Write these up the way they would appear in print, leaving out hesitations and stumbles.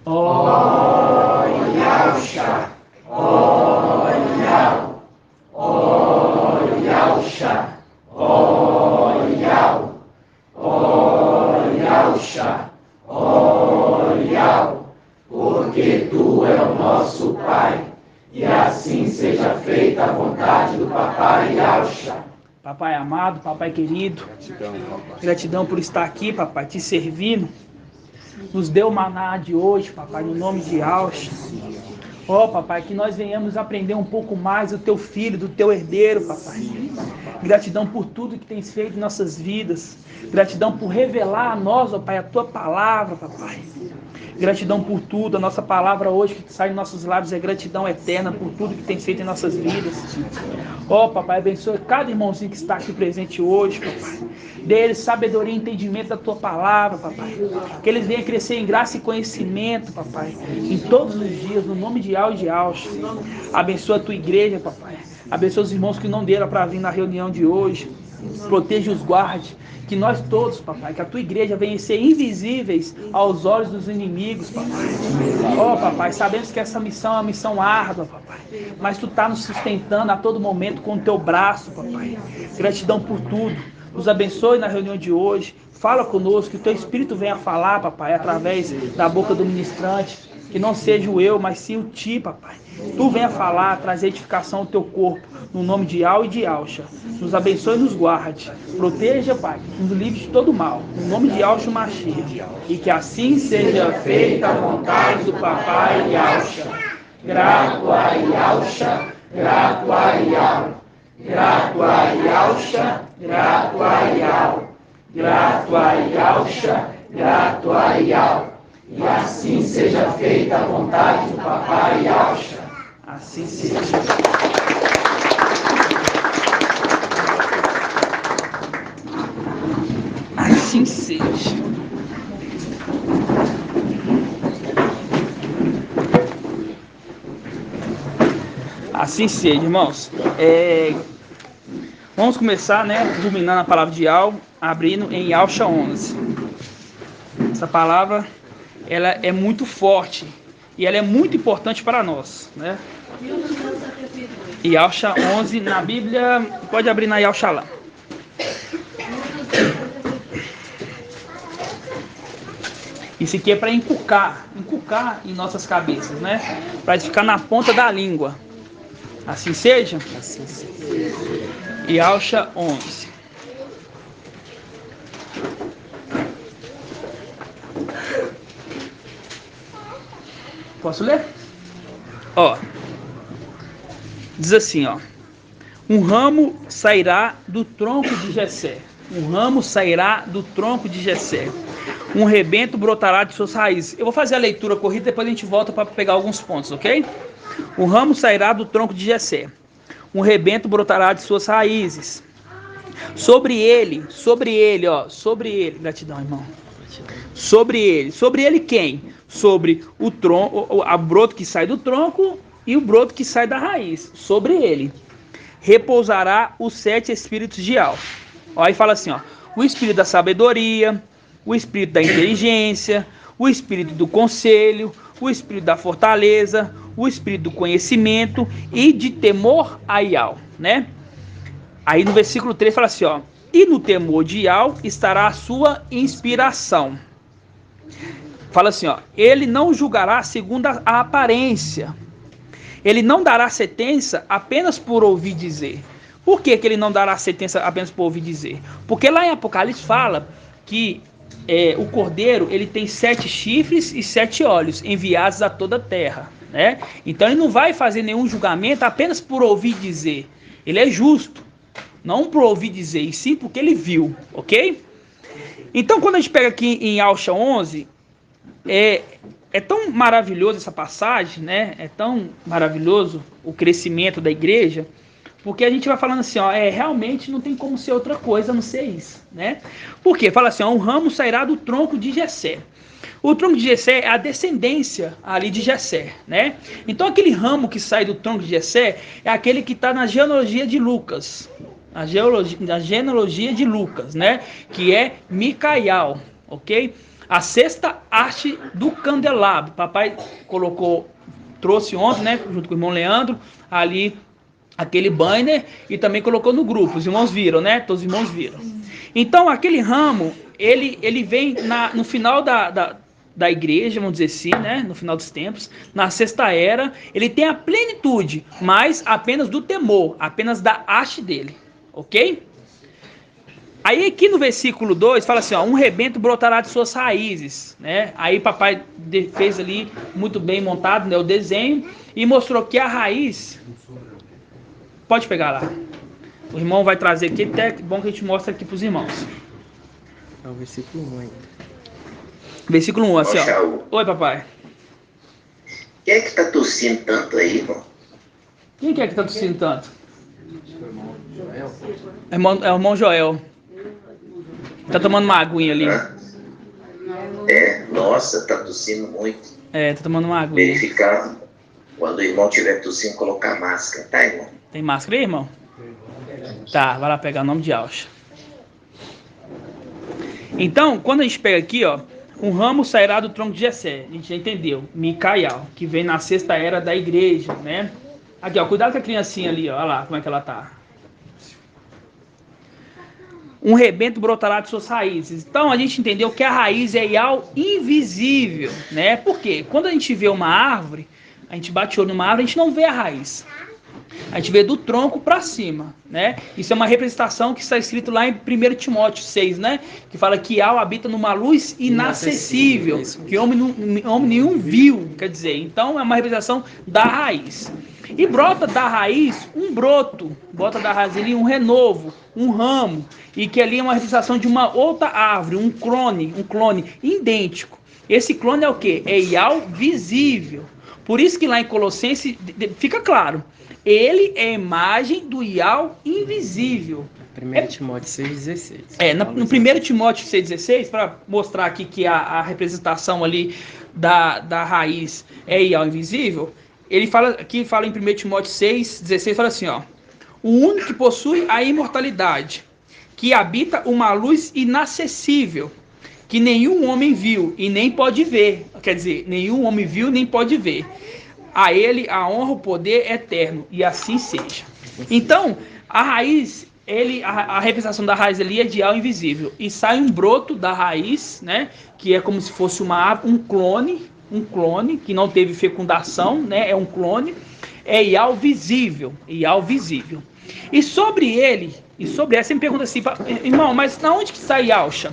Ó Yahusha, ó Yahusha, ó Yahusha, ó Yahusha, ó Yahusha, ó Yahusha, porque Tu é o nosso Pai, e assim seja feita a vontade do Papai Yahusha. Papai amado, papai querido, gratidão por estar aqui, papai, te servindo. Nos dê o maná de hoje, papai, no nome de Yahusha. Ó, papai, que nós venhamos aprender um pouco mais do teu filho, do teu herdeiro, papai. Gratidão por tudo que tens feito em nossas vidas. Gratidão por revelar a nós, ó Pai, a tua palavra, papai. Gratidão por tudo. A nossa palavra hoje que sai dos nossos lábios é gratidão eterna por tudo que tem feito em nossas vidas. Ó, papai, abençoe cada irmãozinho que está aqui presente hoje, papai. Dê eles sabedoria e entendimento da tua palavra, papai. Que eles venham crescer em graça e conhecimento, papai. Em todos os dias, no nome de Yahusha. Abençoa a tua igreja, papai. Abençoa os irmãos que não deram para vir na reunião de hoje. Proteja os guarde. Que nós todos, papai, que a tua igreja venha ser invisíveis aos olhos dos inimigos, papai. Ó, papai, sabemos que essa missão é uma missão árdua, papai. Mas tu está nos sustentando a todo momento com o teu braço, papai. Gratidão por tudo. Nos abençoe na reunião de hoje. Fala conosco, que o teu Espírito venha falar, papai, através da boca do ministrante. Que não seja o eu, mas sim o ti, papai. Tu venha falar, trazer edificação ao teu corpo. No nome de Yahweh e de Yahusha. Nos abençoe e nos guarde. Proteja, Pai, nos livre de todo mal. No nome de Yahusha Mashiach. E que assim seja feita a vontade do Papai Yahusha. Grato a Yahusha, grato a Yahweh. Grato a Yahusha, grato a Yahweh. Grato a Yahusha, grato a Yahweh. E assim seja feita a vontade do Papai Yahusha. Assim seja. Assim seja. Assim seja, irmãos. Vamos começar, né, ruminando a palavra de Yahweh, abrindo em Yahusha 11. Essa palavra, ela é muito forte e ela é muito importante para nós, né? Yahusha 11 na Bíblia, pode abrir na Yahusha lá. Isso aqui é para inculcar em nossas cabeças, né? Para ficar na ponta da língua. Assim seja? Assim seja. Yahusha 11. Posso ler? Ó. Diz assim, ó. Um ramo sairá do tronco de Jessé. Um ramo sairá do tronco de Jessé. Um rebento brotará de suas raízes. Eu vou fazer a leitura corrida, depois a gente volta para pegar alguns pontos, ok? Um ramo sairá do tronco de Jessé. Um rebento brotará de suas raízes. Sobre ele, gratidão, irmão. Sobre ele quem? Sobre o tronco, a broto que sai do tronco e o broto que sai da raiz. Sobre ele repousará os 7 espíritos de Yahweh. Aí fala assim, ó, o espírito da sabedoria, o espírito da inteligência, o espírito do conselho, o espírito da fortaleza, o espírito do conhecimento e de temor a Yahweh, né? Aí no versículo 3 fala assim, ó, e no temor de Yahweh estará a sua inspiração. Fala assim, ó, ele não julgará segundo a aparência. Ele não dará sentença apenas por ouvir dizer. Por que ele não dará sentença apenas por ouvir dizer? Porque lá em Apocalipse fala que o cordeiro ele tem 7 chifres e 7 olhos enviados a toda a terra, né? Então ele não vai fazer nenhum julgamento apenas por ouvir dizer. Ele é justo, não por ouvir dizer, e sim porque ele viu, ok? Então quando a gente pega aqui em Yahusha 11, é tão maravilhoso essa passagem, né? É tão maravilhoso o crescimento da igreja, porque a gente vai falando assim, ó, realmente não tem como ser outra coisa a não ser isso, né? Por quê? Fala assim, ó, um ramo sairá do tronco de Jessé. O tronco de Jessé é a descendência ali de Jessé, né? Então aquele ramo que sai do tronco de Jessé é aquele que está na genealogia de Lucas, a genealogia de Lucas, né? Que é Micaial, ok? A sexta haste do candelabro. Papai trouxe ontem, né, junto com o irmão Leandro, ali aquele banner e também colocou no grupo. Os irmãos viram, né? Todos os irmãos viram. Então, aquele ramo, ele vem no final da igreja, vamos dizer assim, né? No final dos tempos, na sexta era, ele tem a plenitude, mas apenas do temor, apenas da haste dele, ok? Aí aqui no versículo 2 fala assim, ó, um rebento brotará de suas raízes, né? Aí papai fez ali muito bem montado, né, o desenho e mostrou que a raiz, pode pegar lá, o irmão vai trazer aqui, até bom que a gente mostra aqui para os irmãos. É o versículo 1 ainda. Versículo 1, assim, ó. Shaul. Oi, papai. Quem é que tá tossindo tanto aí, irmão? Quem que é que tá tossindo tanto? É o irmão Joel. Tá tomando uma aguinha ali. Nossa, tá tossindo muito. Tá tomando uma aguinha. Verificar, quando o irmão tiver tossindo, colocar máscara, tá, irmão? Tem máscara aí, irmão? Tá, vai lá pegar o nome de Alcha. Então, quando a gente pega aqui, ó, um ramo sairá do tronco de Jessé. A gente já entendeu. Micael, que vem na sexta era da igreja, né? Aqui, ó, cuidado com a criancinha ali, ó. Olha lá como é que ela tá. Um rebento brotará de suas raízes. Então, a gente entendeu que a raiz é Ial invisível, né? Por quê? Quando a gente vê uma árvore, a gente bate o olho numa árvore, a gente não vê a raiz. A gente vê do tronco para cima, né? Isso é uma representação que está escrito lá em 1 Timóteo 6, né? Que fala que Ial habita numa luz inacessível, que homem nenhum viu, quer dizer. Então, é uma representação da raiz. E brota da raiz um broto, brota da raiz ali um renovo, um ramo, e que ali é uma representação de uma outra árvore, um clone idêntico. Esse clone é o quê? É Ial visível. Por isso que lá em Colossenses fica claro, ele é a imagem do Ial invisível. 1 Timóteo 6,16. No 1 Timóteo 6,16, para mostrar aqui que a representação ali da raiz é Ial invisível, ele fala em 1 Timóteo 6,16, fala assim, ó, o único que possui a imortalidade, que habita uma luz inacessível, que nenhum homem viu e nem pode ver. Quer dizer, nenhum homem viu nem pode ver. A ele a honra, o poder eterno, e assim seja. Então, a raiz, a representação da raiz ali é de Ial invisível. E sai um broto da raiz, né? Que é como se fosse um clone que não teve fecundação, né? É um clone. É Ial visível. E sobre ela, você me pergunta assim, irmão, mas na onde que sai Alcha?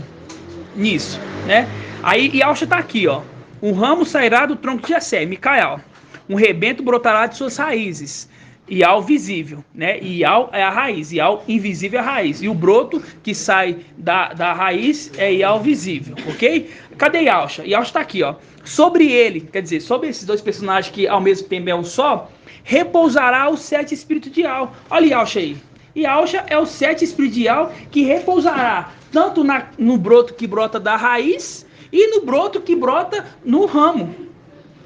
Nisso, né? Aí Alcha tá aqui, ó. Um ramo sairá do tronco de Jessé, Micael. Um rebento brotará de suas raízes. Ial visível, né? Ial é a raiz, Ial invisível é a raiz. E o broto que sai da raiz é Ial visível, ok? Cadê Yalcha? Yalcha tá aqui, ó. Sobre ele, quer dizer, sobre esses dois personagens que ao mesmo tempo é um só, repousará o 7 espírito de Ial. Olha Yalcha aí. Yalcha é o 7 espírito de Ial que repousará tanto no broto que brota da raiz e no broto que brota no ramo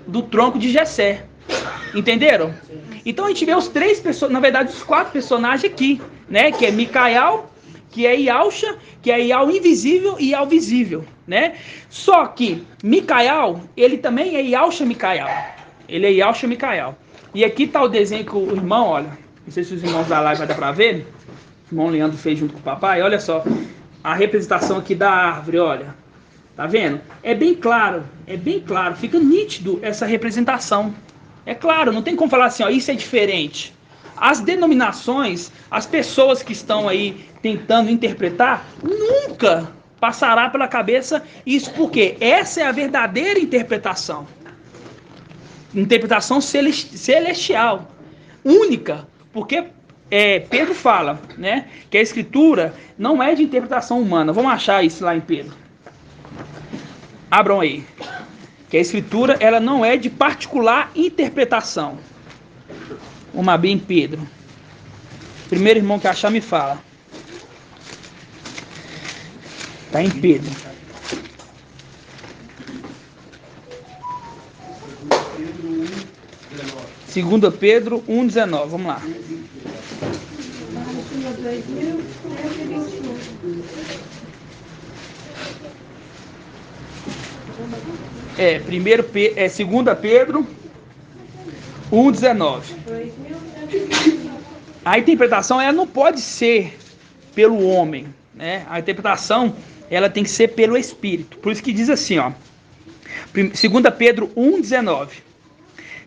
do tronco de Jessé. Entenderam? Então a gente vê os três personagens, na verdade os 4 personagens aqui, né? Que é Micael, que é Yalcha, que é Ial invisível e Ial visível, né? Só que Micael, ele também é Yalcha Micael. Ele é Yalcha Micael. E aqui tá o desenho que o irmão, olha, não sei se os irmãos da live vai dar para ver. O irmão Leandro fez junto com o papai, olha só. A representação aqui da árvore, olha. Tá vendo? É bem claro, fica nítido essa representação. É claro, não tem como falar assim, ó, isso é diferente. As denominações, as pessoas que estão aí tentando interpretar, nunca passará pela cabeça isso, porque essa é a verdadeira interpretação. Interpretação celestial, única, porque Pedro fala, né, que a escritura não é de interpretação humana. Vamos achar isso lá em Pedro. Abram aí. Que a escritura ela não é de particular interpretação. Vamos abrir em Pedro. Primeiro irmão que achar me fala. Está em Pedro. Segunda Pedro 1,19. Vamos lá. Segunda Pedro 1,19. A interpretação ela não pode ser pelo homem, né? A interpretação ela tem que ser pelo Espírito. Por isso que diz assim, ó. 2 Pedro 1,19.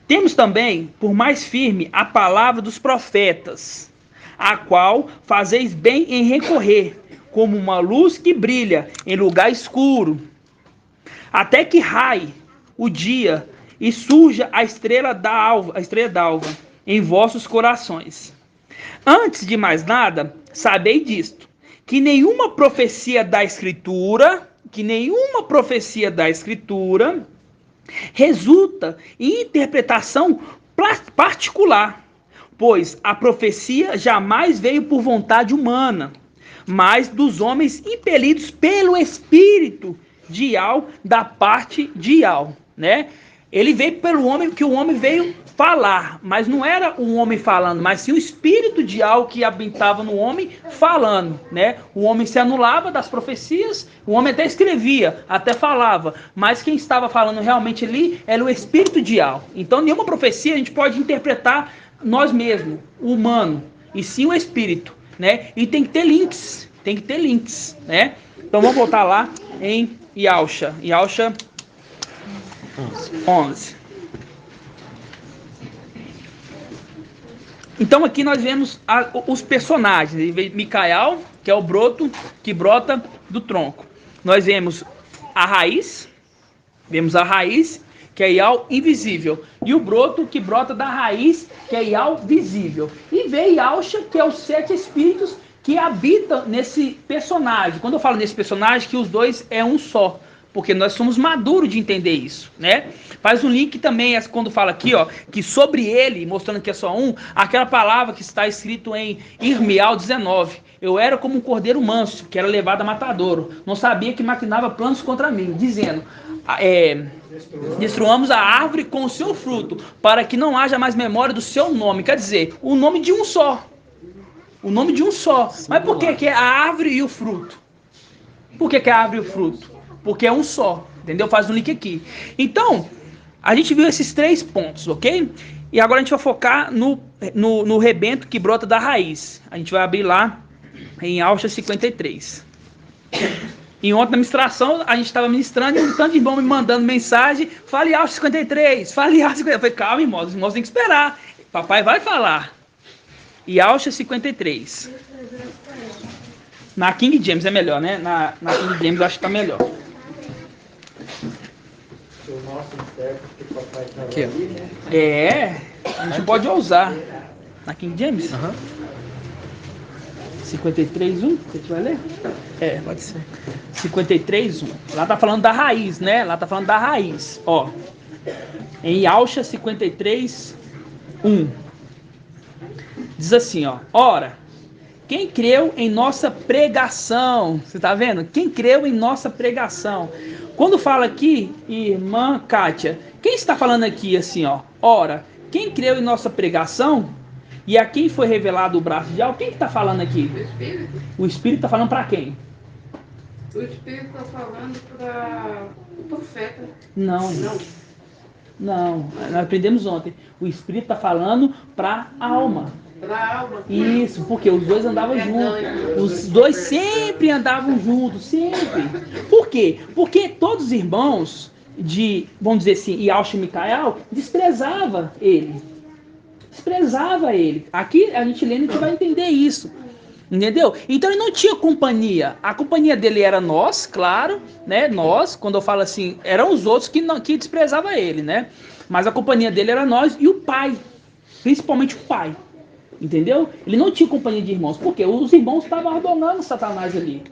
Temos também por mais firme a palavra dos profetas, a qual fazeis bem em recorrer, como uma luz que brilha em lugar escuro, até que raie o dia e surja a estrela d'alva em vossos corações. Antes de mais nada, sabei disto, que nenhuma profecia da Escritura resulta em interpretação particular, pois a profecia jamais veio por vontade humana, mas dos homens impelidos pelo Espírito de Yahweh, da parte de Yahweh, né? Ele veio pelo homem, que o homem veio falar, mas não era o homem falando, mas sim o Espírito de Yahweh que habitava no homem falando, né? O homem se anulava das profecias, o homem até escrevia, até falava, mas quem estava falando realmente ali era o Espírito de Yahweh. Então nenhuma profecia a gente pode interpretar nós mesmos, o humano, e sim o Espírito, né? E tem que ter links, né? Então vamos voltar lá em Yahusha 11. Então aqui nós vemos os personagens. Micael, que é o broto que brota do tronco. Nós vemos a raiz, que é Yahweh invisível, e o broto que brota da raiz, que é Yahweh visível. E vem Yahusha, que é os 7 espíritos que habitam nesse personagem. Quando eu falo nesse personagem, que os dois é um só, porque nós somos maduros de entender isso, né? Faz um link também, quando fala aqui, ó, que sobre ele, mostrando que é só um, aquela palavra que está escrito em Irmial 19. Eu era como um cordeiro manso, que era levado a matadouro. Não sabia que maquinava planos contra mim, dizendo... destruamos a árvore com o seu fruto, para que não haja mais memória do seu nome. Quer dizer, o nome de um só. O nome de um só. Mas por que é a árvore e o fruto? Por que é a árvore e o fruto? Porque é um só, entendeu? Faz um link aqui. Então, a gente viu esses 3 pontos, ok? E agora a gente vai focar no rebento que brota da raiz. A gente vai abrir lá em Yahusha 53. Em outra ministração, a gente estava ministrando e um tanto de irmão me mandando mensagem. Fale Yahusha 53, fale Yahusha 53. Eu falei, calma, irmãos, os irmãos têm que esperar. Papai vai falar. Yahusha 53. Na King James é melhor, né? Na King James eu acho que tá melhor. Aqui, ó. A gente pode usar. Na King James? Aham. 53:1, você vai ler? Pode ser. 53:1. Lá tá falando da raiz, né? Lá tá falando da raiz. Ó. Em Yahusha 53:1. Diz assim, ó. Ora, quem creu em nossa pregação? Você tá vendo? Quem creu em nossa pregação? Quando fala aqui, irmã Kátia, quem está falando aqui assim, ó? Ora, quem creu em nossa pregação e a quem foi revelado o braço de Yahweh? Quem que está falando aqui? O Espírito. O Espírito está falando para quem? O Espírito está falando para o profeta. Não. Nós aprendemos ontem. O Espírito está falando para a alma. Para a alma. Isso, porque os dois andavam juntos. Os dois sempre andavam juntos, sempre. Por quê? Porque todos os irmãos de, vamos dizer assim, Yahusha e Micael, desprezava ele. Aqui a gente lendo, a gente vai entender isso. Entendeu? Então ele não tinha companhia. A companhia dele era nós, claro, né? Nós, quando eu falo assim, eram os outros que desprezavam ele, né? Mas a companhia dele era nós e o pai. Principalmente o pai. Entendeu? Ele não tinha companhia de irmãos. Por quê? Os irmãos estavam adorando Satanás ali.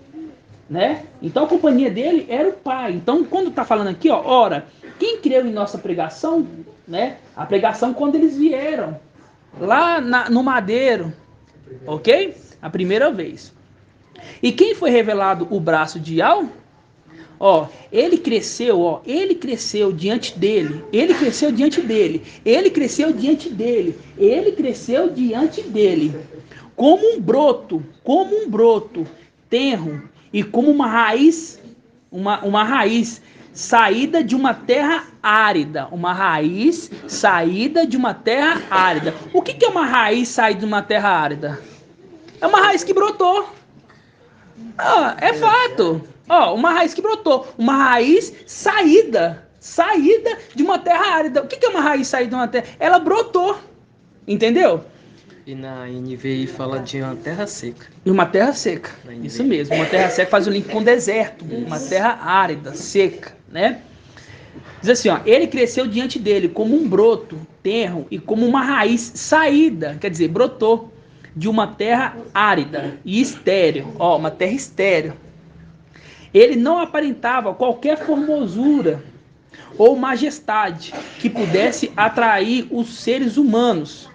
Né? Então a companhia dele era o pai. Então quando está falando aqui, ó, ora, quem creu em nossa pregação, né? A pregação quando eles vieram lá no madeiro, ok? A primeira vez. E quem foi revelado o braço de Yahweh? Ó, ele cresceu diante dele. Como um broto tenro e como uma raiz saída de uma terra árida. Uma raiz saída de uma terra árida. O que é uma raiz saída de uma terra árida? É uma raiz que brotou. É fato. Uma raiz que brotou. Uma raiz saída de uma terra árida. O que é uma raiz saída de uma terra? Ela brotou. Entendeu? E na NVI fala de uma terra seca. E uma terra seca. Isso mesmo. Uma terra seca faz o link com deserto. Uma terra árida, seca, né? Diz assim, ele cresceu diante dele como um broto, tenro, e como uma raiz saída, quer dizer, brotou de uma terra árida e estéril. Uma terra estéril. Ele não aparentava qualquer formosura ou majestade que pudesse atrair os seres humanos.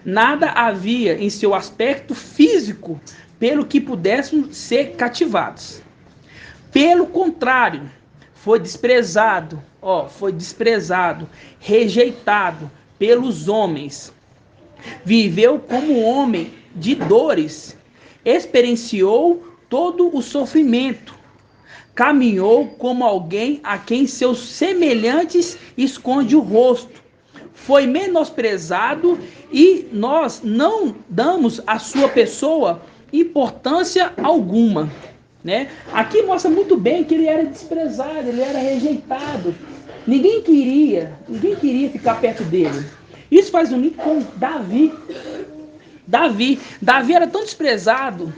Nada havia em seu aspecto físico pelo que pudessem ser cativados. Pelo contrário, foi desprezado, rejeitado pelos homens. Viveu como homem de dores, experienciou todo o sofrimento. Caminhou como alguém a quem seus semelhantes esconde o rosto. Foi menosprezado e nós não damos à sua pessoa importância alguma, né? Aqui mostra muito bem que ele era desprezado, ele era rejeitado. Ninguém queria ficar perto dele. Isso faz um link com Davi. Davi era tão desprezado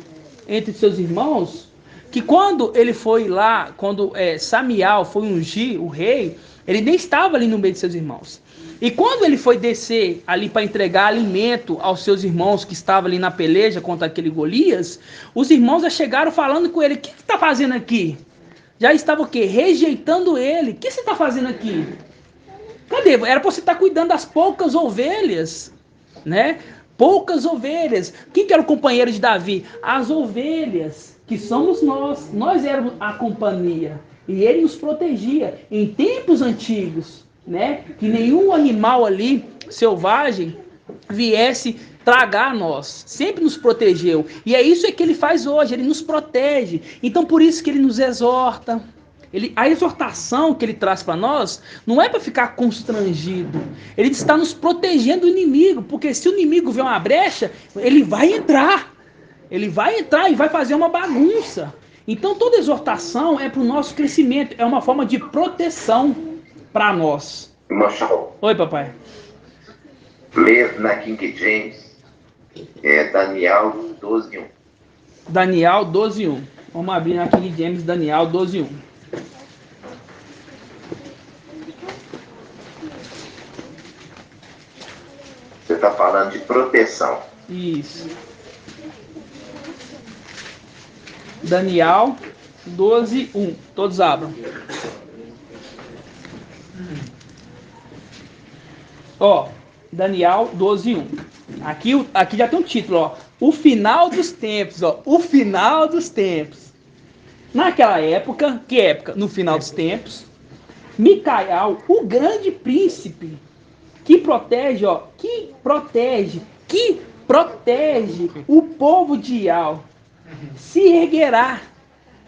entre seus irmãos que quando ele foi lá, quando Samiel foi ungir o rei, ele nem estava ali no meio de seus irmãos. E quando ele foi descer ali para entregar alimento aos seus irmãos que estavam ali na peleja contra aquele Golias, os irmãos já chegaram falando com ele: o que você está fazendo aqui? Já estava o quê? Rejeitando ele. O que você está fazendo aqui? Cadê? Era para você estar cuidando das poucas ovelhas, né? Poucas ovelhas. Quem que era o companheiro de Davi? As ovelhas, que somos nós. Nós éramos a companhia. E ele nos protegia em tempos antigos, né? Que nenhum animal ali, selvagem, viesse tragar nós. Sempre nos protegeu. E é isso que ele faz hoje, ele nos protege. Então por isso que ele nos exorta. A exortação que ele traz para nós não é para ficar constrangido. Ele está nos protegendo do inimigo, porque se o inimigo vê uma brecha, ele vai entrar. Ele vai entrar e vai fazer uma bagunça. Então toda exortação é para o nosso crescimento, é uma forma de proteção para nós. Marshall, Oi, papai. lê na King James, Daniel 12:1. Daniel 12:1. Vamos abrir na King James, Daniel 12:1. Você está falando de proteção. Isso. Daniel 12:1. Todos abram. Daniel 12:1. Aqui já tem um título, o final dos tempos, o final dos tempos. Naquela época, que época? No final dos tempos, Micael, o grande príncipe, que protege o povo de Ial, se erguerá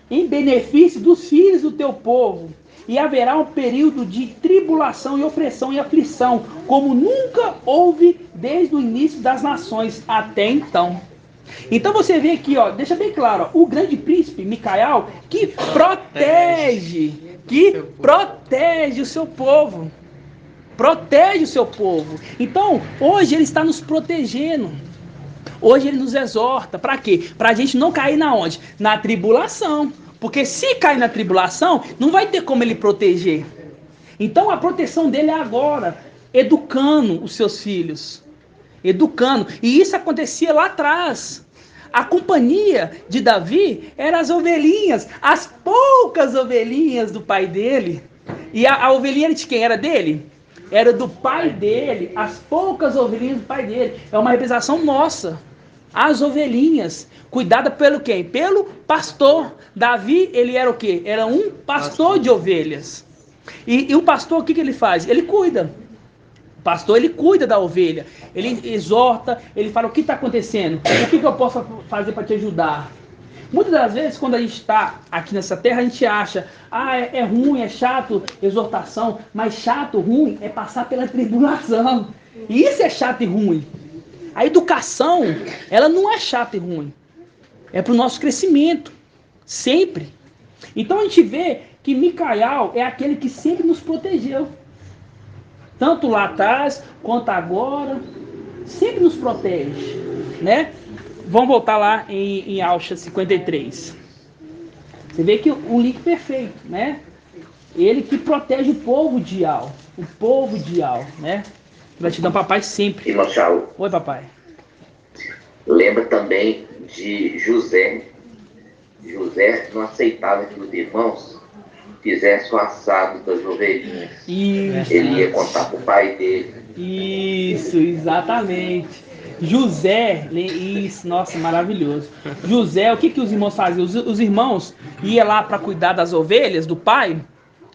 em benefício dos filhos do teu povo, e haverá um período de tribulação e opressão e aflição, como nunca houve desde o início das nações até então. Então você vê aqui, deixa bem claro, o grande príncipe Micael, que protege o seu povo. Protege o seu povo. Então, hoje ele está nos protegendo. Hoje ele nos exorta. Para quê? Para a gente não cair na onde? Na tribulação. Porque se cair na tribulação, não vai ter como ele proteger. Então a proteção dele é agora, educando os seus filhos. Educando. E isso acontecia lá atrás. A companhia de Davi eram as ovelhinhas, as poucas ovelhinhas do pai dele. E a ovelhinha de quem era dele? Era do pai dele, as poucas ovelhinhas do pai dele. É uma representação nossa. As ovelhinhas, cuidada pelo quem? Pelo pastor. Davi, ele era o quê? Era um pastor de ovelhas. E o pastor, o que ele faz? Ele cuida. O pastor, ele cuida da ovelha. Ele exorta, ele fala o que está acontecendo. O que eu posso fazer para te ajudar? Muitas das vezes, quando a gente está aqui nessa terra, a gente acha, é ruim, é chato, exortação, mas chato, ruim, é passar pela tribulação. E isso é chato e ruim. A educação, ela não é chata e ruim. É para o nosso crescimento, sempre. Então a gente vê que Micael é aquele que sempre nos protegeu. Tanto lá atrás, quanto agora, sempre nos protege, né? Vamos voltar lá em Alcha 53. Você vê que o link perfeito, né? Ele que protege o povo de Al. O povo de Al, né? Gratidão, papai, sempre. Irmão Shaul, Oi, papai. lembra também de José. José não aceitava que os irmãos fizessem o assado das ovelhinhas. Isso. Ele ia contar para o pai dele. Isso, exatamente. José, isso, nossa, maravilhoso. José, o que os irmãos faziam? Os irmãos iam lá para cuidar das ovelhas do pai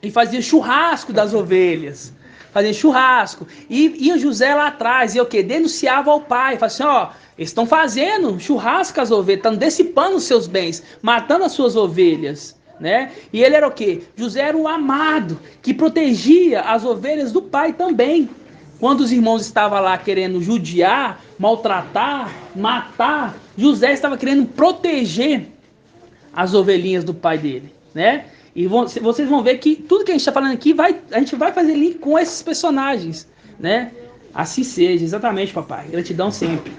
e faziam churrasco das ovelhas. Faziam churrasco. E ia José lá atrás, e o quê? Denunciava ao pai. Falava assim, ó, eles estão fazendo churrasco com as ovelhas, estão dissipando os seus bens, matando as suas ovelhas. Né? E ele era o quê? José era o amado, que protegia as ovelhas do pai também. Quando os irmãos estavam lá querendo judiar, maltratar, matar, José estava querendo proteger as ovelhinhas do pai dele, né? E vocês vão ver que tudo que a gente está falando aqui, a gente vai fazer link com esses personagens, né? Assim seja, exatamente, papai. Gratidão sempre.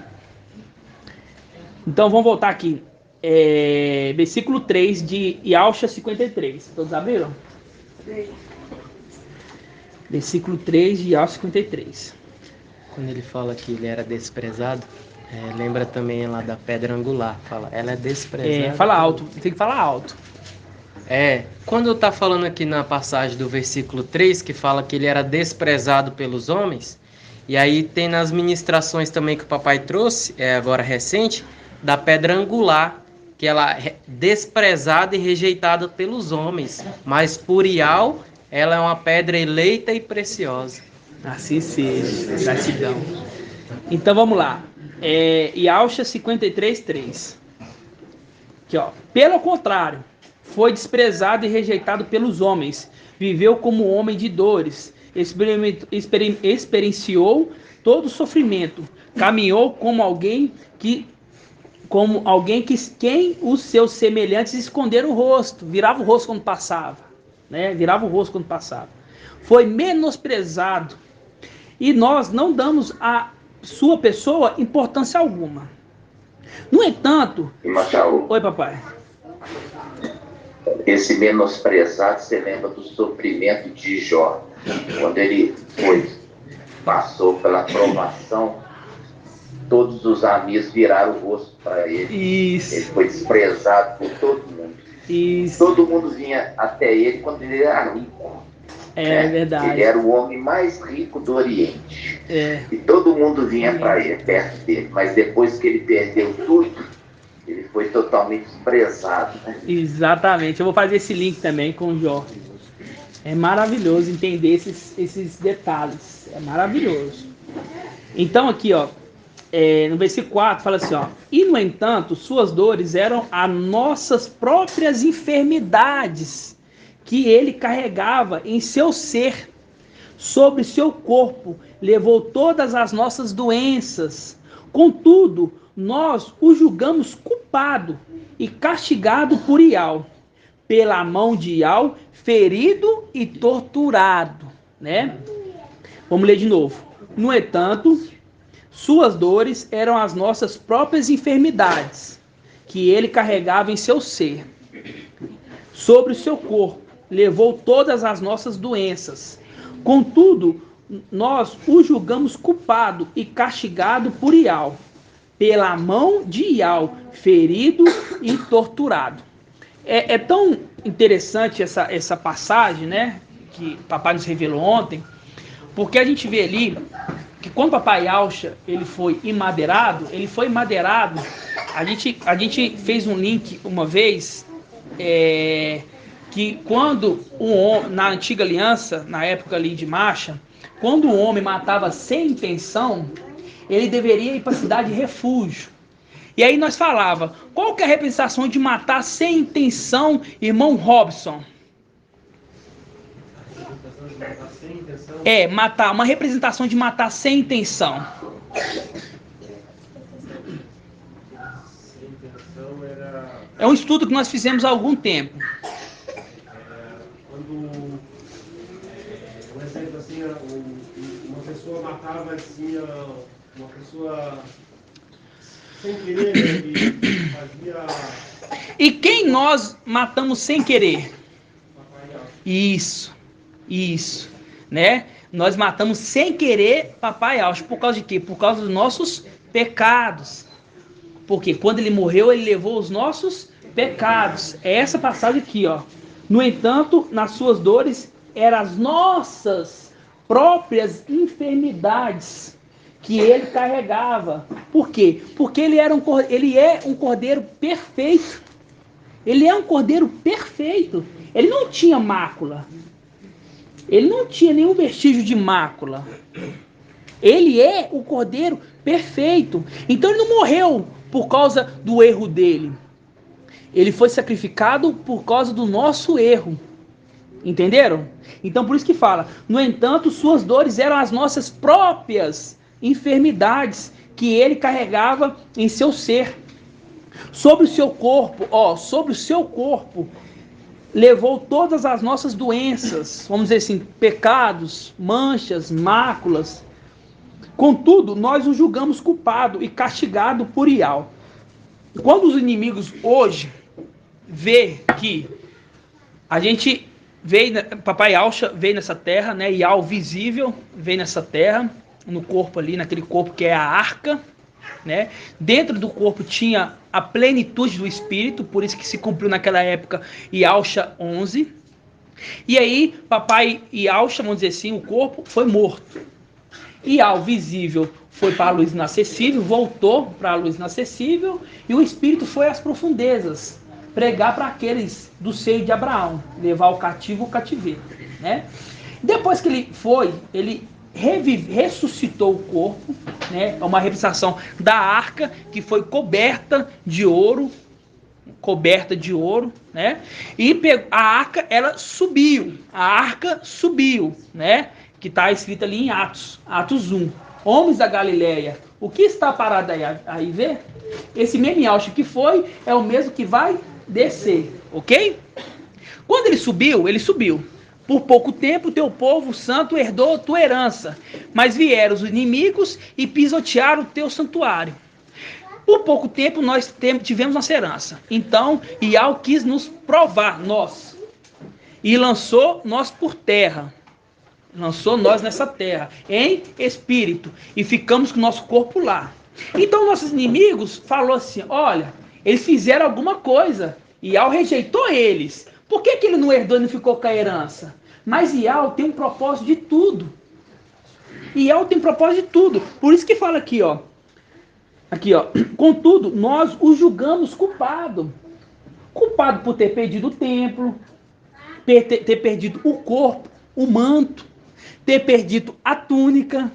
Então vamos voltar aqui. Versículo 3 de Yalcha 53. Todos abriram? Versículo 3 de Yalcha 53. Quando ele fala que ele era desprezado, lembra também lá da pedra angular. Fala, ela é desprezada. Fala alto, tem que falar alto. Quando está falando aqui na passagem do versículo 3, que fala que ele era desprezado pelos homens, e aí tem nas ministrações também que o papai trouxe, agora recente, da pedra angular, que ela é desprezada e rejeitada pelos homens, mas por Ial, ela é uma pedra eleita e preciosa. Assim seja, gratidão. Então vamos lá. Yalcha 53:3. Aqui, ó. Pelo contrário, foi desprezado e rejeitado pelos homens, viveu como homem de dores, experienciou todo o sofrimento, caminhou como alguém que quem os seus semelhantes esconderam o rosto, virava o rosto quando passava, né? Virava o rosto quando passava. Foi menosprezado e nós não damos a sua pessoa importância alguma. No entanto, oi, papai. Esse menosprezado, você lembra do sofrimento de Jó, quando ele passou pela provação. Todos os amigos viraram o rosto para ele. Isso. Ele foi desprezado por todo mundo. Isso. Todo mundo vinha até ele quando ele era rico. Verdade. Ele era o homem mais rico do Oriente. É. E todo mundo vinha para ele, perto dele. Mas depois que ele perdeu tudo, ele foi totalmente desprezado. Né? Exatamente. Eu vou fazer esse link também com o Jó. É maravilhoso entender esses detalhes. É maravilhoso. Então aqui, ó, no versículo 4 fala assim, ó: e no entanto, suas dores eram as nossas próprias enfermidades, que ele carregava em seu ser, sobre seu corpo, levou todas as nossas doenças. Contudo, nós o julgamos culpado e castigado por Ial, pela mão de Ial, ferido e torturado, né? Vamos ler de novo. No entanto, suas dores eram as nossas próprias enfermidades, que ele carregava em seu ser. Sobre o seu corpo, levou todas as nossas doenças. Contudo, nós o julgamos culpado e castigado por Ial, pela mão de Ial, ferido e torturado. É tão interessante essa passagem, né, que o papai nos revelou ontem, porque a gente vê ali que quando o papai Yalcha ele foi madeirado, a gente fez um link uma vez, que quando na antiga aliança, na época ali de Marcha, quando o homem matava sem intenção, ele deveria ir para a cidade de refúgio. E aí nós falava, qual que é a representação de matar sem intenção, irmão Robson? Matar, uma representação de matar sem intenção. É um estudo que nós fizemos há algum tempo. Quando, um exemplo assim, uma pessoa matava assim, uma pessoa sem querer e fazia... E quem nós matamos sem querer? Isso, né? Nós matamos sem querer Papai Austin. Por causa de quê? Por causa dos nossos pecados. Porque quando ele morreu, ele levou os nossos pecados. É essa passagem aqui, ó. No entanto, nas suas dores, eram as nossas próprias enfermidades que ele carregava. Por quê? Porque ele é um cordeiro perfeito. Ele é um cordeiro perfeito. Ele não tinha mácula. Ele não tinha nenhum vestígio de mácula. Ele é o cordeiro perfeito. Então ele não morreu por causa do erro dele. Ele foi sacrificado por causa do nosso erro. Entenderam? Então por isso que fala, no entanto, suas dores eram as nossas próprias enfermidades que ele carregava em seu ser. Sobre o seu corpo, levou todas as nossas doenças, vamos dizer assim, pecados, manchas, máculas. Contudo, nós o julgamos culpado e castigado por Ial. Quando os inimigos hoje vê que a gente veio, Papai Ausha veio nessa terra, né? Ial visível veio nessa terra, no corpo ali, naquele corpo que é a arca, né? Dentro do corpo tinha a plenitude do Espírito, por isso que se cumpriu naquela época Ialcha 11. E aí, Papai Ialcha, vamos dizer assim, o corpo foi morto. Ial visível foi para a luz inacessível, voltou para a luz inacessível, e o Espírito foi às profundezas, pregar para aqueles do seio de Abraão, levar o cativo o cativeiro, né? Depois que ele foi, ele ressuscitou o corpo, né? É uma representação da arca que foi coberta de ouro, né? E a arca, ela subiu, né? Que está escrito ali em Atos 1. Homens da Galileia, o que está parado aí vê? Esse mesmo Yaush que foi, é o mesmo que vai descer, ok? Quando ele subiu. Por pouco tempo, teu povo santo herdou tua herança, mas vieram os inimigos e pisotearam o teu santuário. Por pouco tempo, nós tivemos nossa herança. Então, Ial quis nos provar, nós, e lançou nós por terra. Lançou nós nessa terra, em espírito, e ficamos com o nosso corpo lá. Então, nossos inimigos falou assim, olha, eles fizeram alguma coisa, Ial rejeitou eles. Por que ele não herdou e não ficou com a herança? Mas Ial tem um propósito de tudo. Ial tem propósito de tudo. Por isso que fala aqui, ó. Contudo, nós o julgamos culpado. Culpado por ter perdido o templo, ter perdido o corpo, o manto, ter perdido a túnica.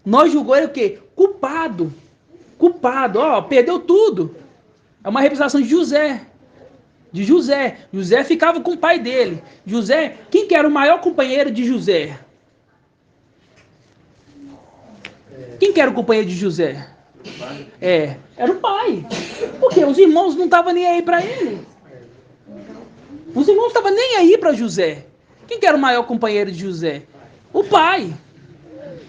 Nós julgamos ele o quê? Culpado. Perdeu tudo. É uma representação de José. José ficava com o pai dele. José, quem que era o maior companheiro de José? Quem que era o companheiro de José? Era o pai. Porque os irmãos não estavam nem aí para ele. Os irmãos não estavam nem aí para José. Quem que era o maior companheiro de José? O pai.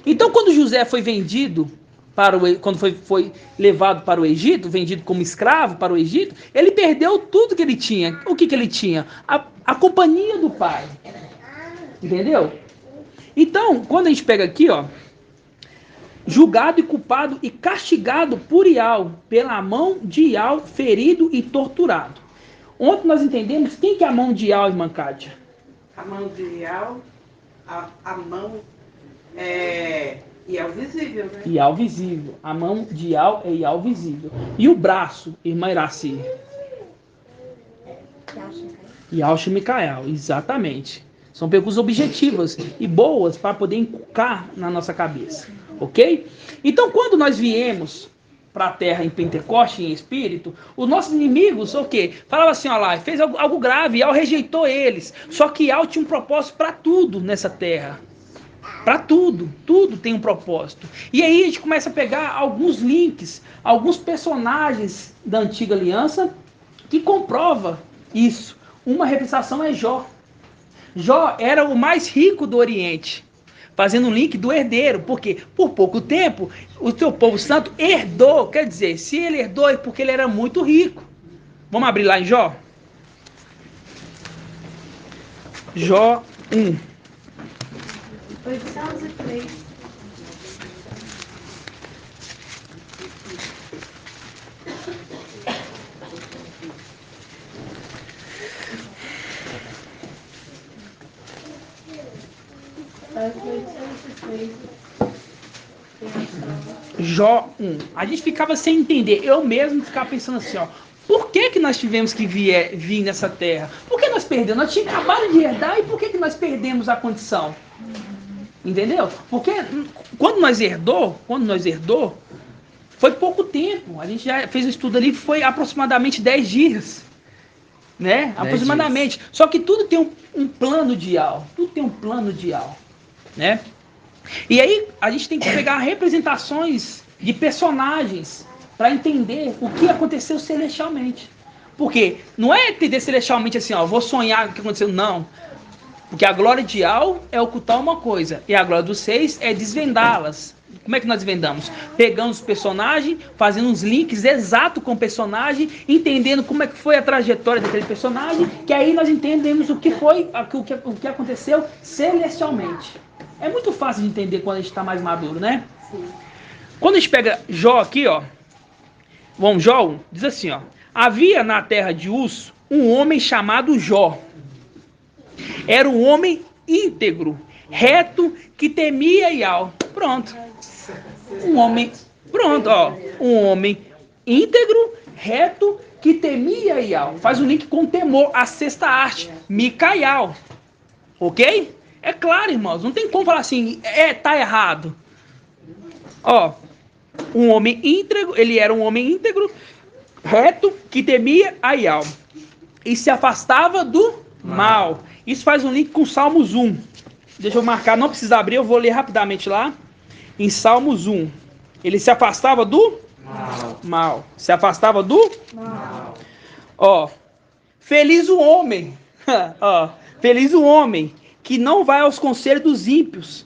Então, quando José foi vendido, quando foi levado para o Egito, vendido como escravo para o Egito, ele perdeu tudo que ele tinha. O que ele tinha? A companhia do pai. Entendeu? Então, quando a gente pega aqui, ó, julgado e culpado e castigado por Ial, pela mão de Ial, ferido e torturado. Ontem nós entendemos quem que é a mão de Ial, irmã Kátia? A mão de Ial, a mão é Ial visível, né? Ial visível. A mão de Ial é Ial visível. E o braço, irmã Iraci? Yaush e Micael, exatamente. São perguntas objetivas e boas para poder inculcar na nossa cabeça. Ok? Então, quando nós viemos para a terra em Pentecoste, em espírito, os nossos inimigos, o quê? Falava assim, ó lá, fez algo grave, Yahweh rejeitou eles. Só que Yahweh tinha um propósito para tudo nessa terra. Para tudo, tudo tem um propósito. E aí a gente começa a pegar alguns links, alguns personagens da antiga aliança que comprova isso. Uma representação é Jó. Jó era o mais rico do Oriente, fazendo um link do herdeiro, porque por pouco tempo o teu povo santo herdou, quer dizer, se ele herdou é porque ele era muito rico. Vamos abrir lá em Jó? Jó 1. 803. Jó 1. A gente ficava sem entender. Eu mesmo ficava pensando assim, ó. Por que nós tivemos que vir nessa terra? Por que nós perdemos? Nós tínhamos acabado de herdar e por que nós perdemos a condição? Entendeu? Porque quando nós herdou, foi pouco tempo. A gente já fez um estudo ali, foi aproximadamente 10 dias. Né? 10 aproximadamente. Dias. Só que tudo tem um plano de algo. Tudo tem um plano de algo. Né? E aí a gente tem que pegar representações de personagens para entender o que aconteceu celestialmente. Porque não é entender celestialmente assim, ó, vou sonhar o que aconteceu, não. Porque a glória de Al é ocultar uma coisa, e a glória dos seis é desvendá-las. Como é que nós desvendamos? Pegando os personagens, fazendo uns links exatos com o personagem, entendendo como é que foi a trajetória daquele personagem, que aí nós entendemos o que foi, o que aconteceu celestialmente. É muito fácil de entender quando a gente está mais maduro, né? Sim. Quando a gente pega Jó aqui, ó, vamos, Jó 1, diz assim, ó, havia na terra de Uz um homem chamado Jó. Era um homem íntegro, reto, que temia Yahweh. Pronto. Um homem, pronto, ó. Um homem íntegro, reto, que temia Yahweh. Faz um link com temor, a sexta arte, Micael. Ok? É claro, irmãos, não tem como falar assim, tá errado. Ó, um homem íntegro, ele era um homem íntegro, reto, que temia a Yahweh e se afastava do mal. Isso faz um link com Salmos 1. Deixa eu marcar, não precisa abrir, eu vou ler rapidamente lá. Em Salmos 1. Ele se afastava do mal. Se afastava do mal. Ó, feliz o homem. Ó, feliz o homem que não vai aos conselhos dos ímpios,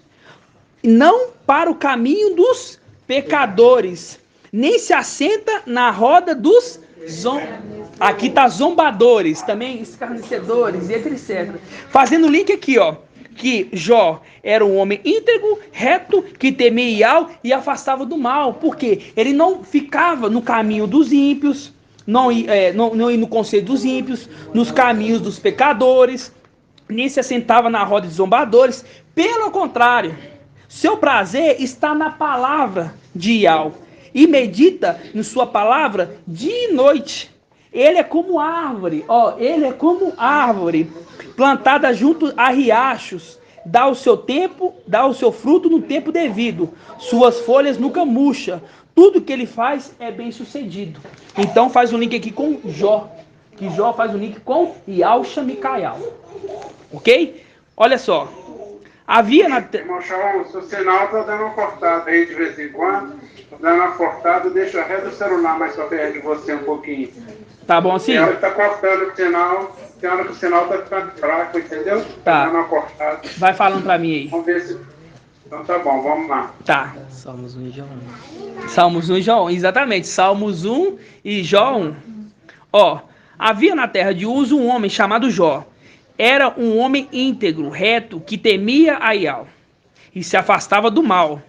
não para o caminho dos pecadores, nem se assenta na roda dos aqui tá zombadores, também escarnecedores, e etc. Fazendo link aqui, ó, que Jó era um homem íntegro, reto, que temia Yahweh e afastava do mal, porque ele não ficava no caminho dos ímpios, não ia no conselho dos ímpios, nos caminhos dos pecadores, nem se assentava na roda de zombadores. Pelo contrário, seu prazer está na palavra de Yahweh e medita em sua palavra dia e noite. Ele é como árvore, ó, ele é como árvore plantada junto a riachos, dá o seu tempo, dá o seu fruto no tempo devido, suas folhas nunca murcham, tudo que ele faz é bem sucedido. Então faz um link aqui com Jó, que Jó faz um link com Yalcha Micael, ok? Olha só, havia na... Irmão Shaul, o sinal tá dando uma cortada aí de vez em quando, tá dando uma cortada, deixa a rede do celular mais pra perto de você um pouquinho. Tá bom assim? Tem hora que tá cortando o sinal, tem hora que o sinal tá ficando fraco, entendeu? Tá. Dando uma cortada. Vai falando pra mim aí. Vamos ver se... Então tá bom, vamos lá. Tá. Salmos 1 e Jó 1. Salmos 1 e Jó 1, exatamente. Salmos 1 e Jó 1. Ó, havia na terra de Uz um homem chamado Jó. Era um homem íntegro, reto, que temia a Yahweh e se afastava do mal.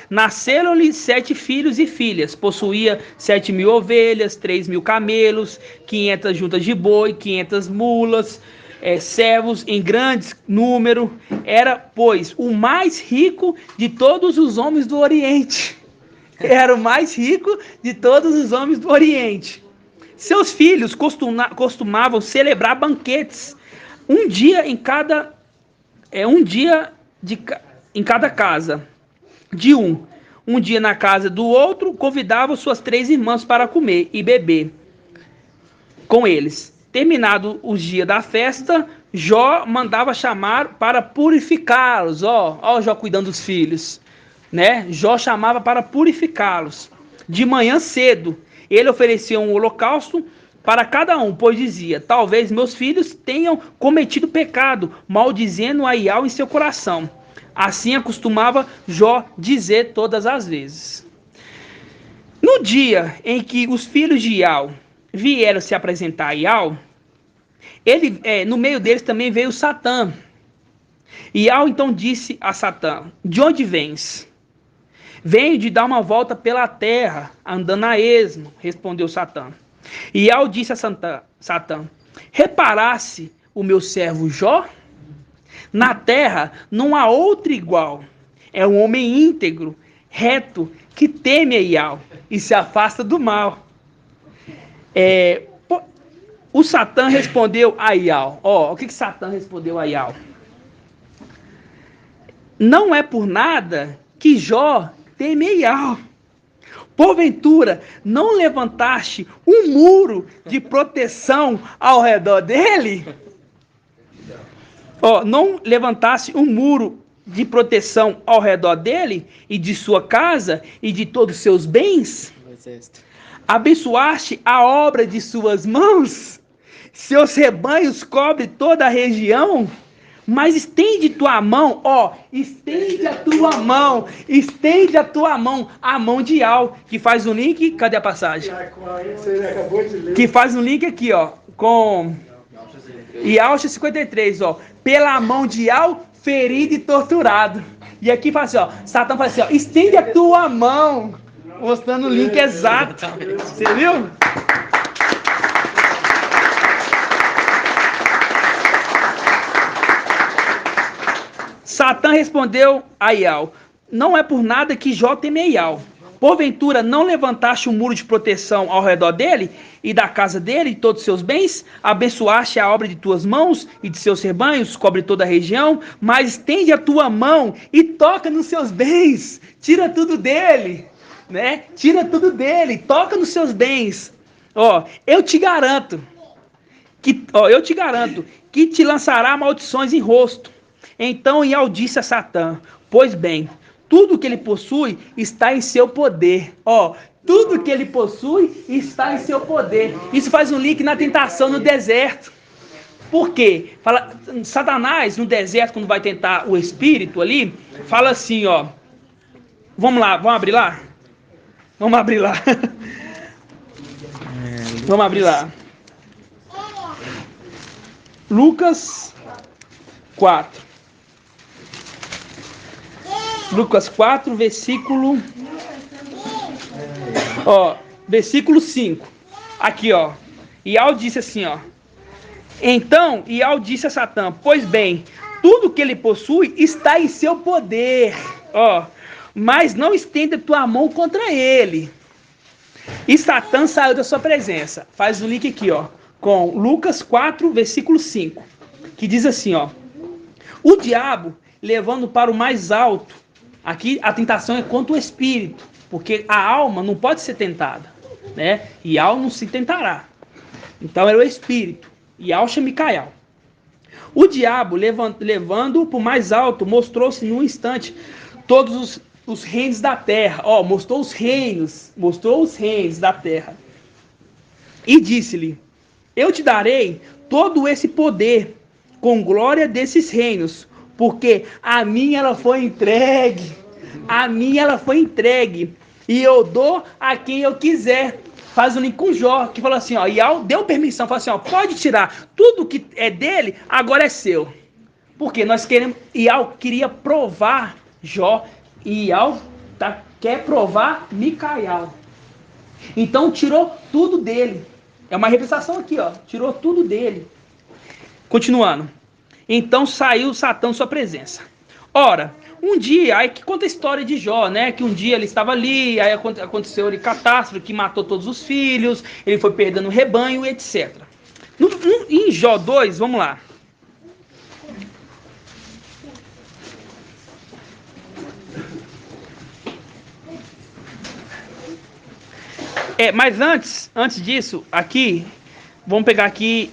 Nasceram-lhe 7 filhos e filhas. Possuía 7.000 ovelhas, 3.000 camelos, 500 juntas de boi, 500 mulas, servos em grande número. Era, pois, o mais rico de todos os homens do Oriente. Era o mais rico de todos os homens do Oriente. Seus filhos costumavam celebrar banquetes, um dia em cada casa. De um dia na casa do outro, convidava suas 3 irmãs para comer e beber com eles. Terminado os dias da festa, Jó mandava chamar para purificá-los. Ó, Jó cuidando dos filhos, né? Jó chamava para purificá-los. De manhã cedo, ele oferecia um holocausto para cada um, pois dizia: talvez meus filhos tenham cometido pecado, maldizendo a Iau em seu coração. Assim acostumava Jó dizer todas as vezes. No dia em que os filhos de Iau vieram se apresentar a Iau, no meio deles também veio Satã. Iau então disse a Satã: de onde vens? Venho de dar uma volta pela terra, andando a esmo, respondeu Satã. Iau disse a Satã: reparasse o meu servo Jó? Na terra não há outro igual. É um homem íntegro, reto, que teme a Iau e se afasta do mal. O Satã respondeu a Iau. O que Satã respondeu a Iau? Não é por nada que Jó teme a Iau. Porventura, não levantaste um muro de proteção ao redor dele? Não levantasse um muro de proteção ao redor dele e de sua casa e de todos os seus bens? Abençoaste a obra de suas mãos? Seus rebanhos cobrem toda a região? Mas estende tua mão, estende a tua mão, a mão de Iau, que faz um link, cadê a passagem? Que faz um link aqui, com Iau 53, pela mão de Iau, ferido e torturado. E aqui faz assim, Satã faz assim, estende a tua mão, mostrando o link exato. Você viu? Satã respondeu a Iau: não é por nada que Jó teme a Iau. Porventura não levantaste um muro de proteção ao redor dele e da casa dele e todos os seus bens? Abençoaste a obra de tuas mãos e de seus rebanhos, cobre toda a região, mas estende a tua mão e toca nos seus bens. Tira tudo dele, né? Tira tudo dele, toca nos seus bens. Eu te garanto que te lançará maldições em rosto. Então Iau disse a Satã: pois bem, tudo que ele possui está em seu poder. Tudo que ele possui está em seu poder. Isso faz um link na tentação no deserto. Por quê? Satanás no deserto, quando vai tentar o espírito ali, fala assim, vamos lá, vamos abrir lá? Vamos abrir lá. Vamos abrir lá. Lucas 4. Lucas 4, versículo... versículo 5. Aqui, Iau disse assim, Então, Iau disse a Satã: pois bem, tudo que ele possui está em seu poder. Mas não estenda tua mão contra ele. E Satã saiu da sua presença. Faz o link aqui, com Lucas 4, versículo 5. Que diz assim, o diabo, levando para o mais alto. Aqui a tentação é contra o espírito, porque a alma não pode ser tentada, né? E Iau não se tentará. Então era o espírito, Iau Micael. O diabo, levando-o para o mais alto, mostrou-se num instante todos os reinos da terra. Mostrou os reinos da terra. E disse-lhe: eu te darei todo esse poder, com glória desses reinos, porque a mim ela foi entregue. E eu dou a quem eu quiser. Faz um link com Jó, que falou assim, Iau deu permissão, falou assim, pode tirar. Tudo que é dele, agora é seu. Porque Iau queria provar Jó, e Iau quer provar Micael. Então tirou tudo dele. É uma representação aqui, tirou tudo dele. Continuando. Então saiu Satã da sua presença. Ora, um dia, aí que conta a história de Jó, né? Que um dia ele estava ali, aí aconteceu a catástrofe que matou todos os filhos, ele foi perdendo o rebanho, etc. Em Jó 2, vamos lá. Mas antes disso, aqui, vamos pegar aqui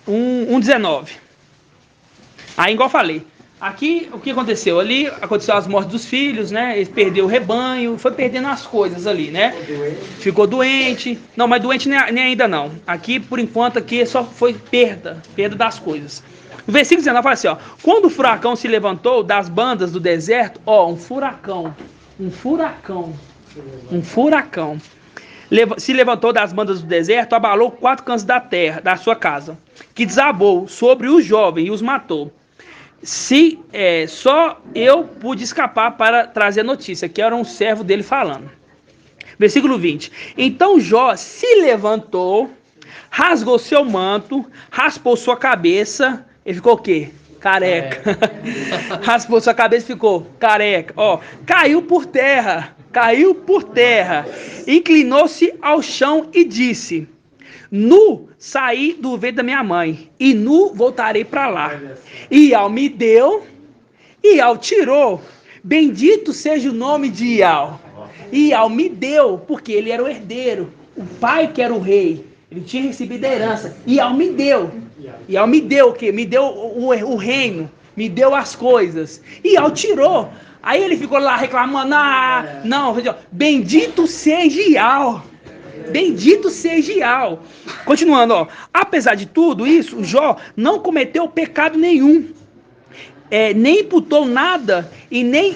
19. Aí, igual eu falei, aqui o que aconteceu? Ali aconteceu as mortes dos filhos, né? Ele perdeu o rebanho, foi perdendo as coisas ali, né? Ficou doente. Não, mas doente nem ainda não. Aqui, por enquanto, aqui só foi perda das coisas. O versículo 19 fala assim, ó. Quando o furacão se levantou das bandas do deserto, um furacão. Se levantou das bandas do deserto, abalou 4 cantos da terra, da sua casa, que desabou sobre os jovens e os matou. Só eu pude escapar para trazer notícia, que era um servo dele falando. Versículo 20. Então Jó se levantou, rasgou seu manto, raspou sua cabeça, ele ficou o quê? Careca. Raspou sua cabeça e ficou careca. Caiu por terra, inclinou-se ao chão e disse: nu saí do ventre da minha mãe, e nu voltarei para lá. Ial me deu, Ial tirou, bendito seja o nome de Ial. Ial me deu, porque ele era o herdeiro, o pai que era o rei, ele tinha recebido a herança. Ial me deu o quê? Me deu o reino, me deu as coisas. Ial tirou. Aí ele ficou lá reclamando, não, bendito seja Ial. Bendito seja Ial. Continuando, apesar de tudo isso, Jó não cometeu pecado nenhum, nem imputou nada e nem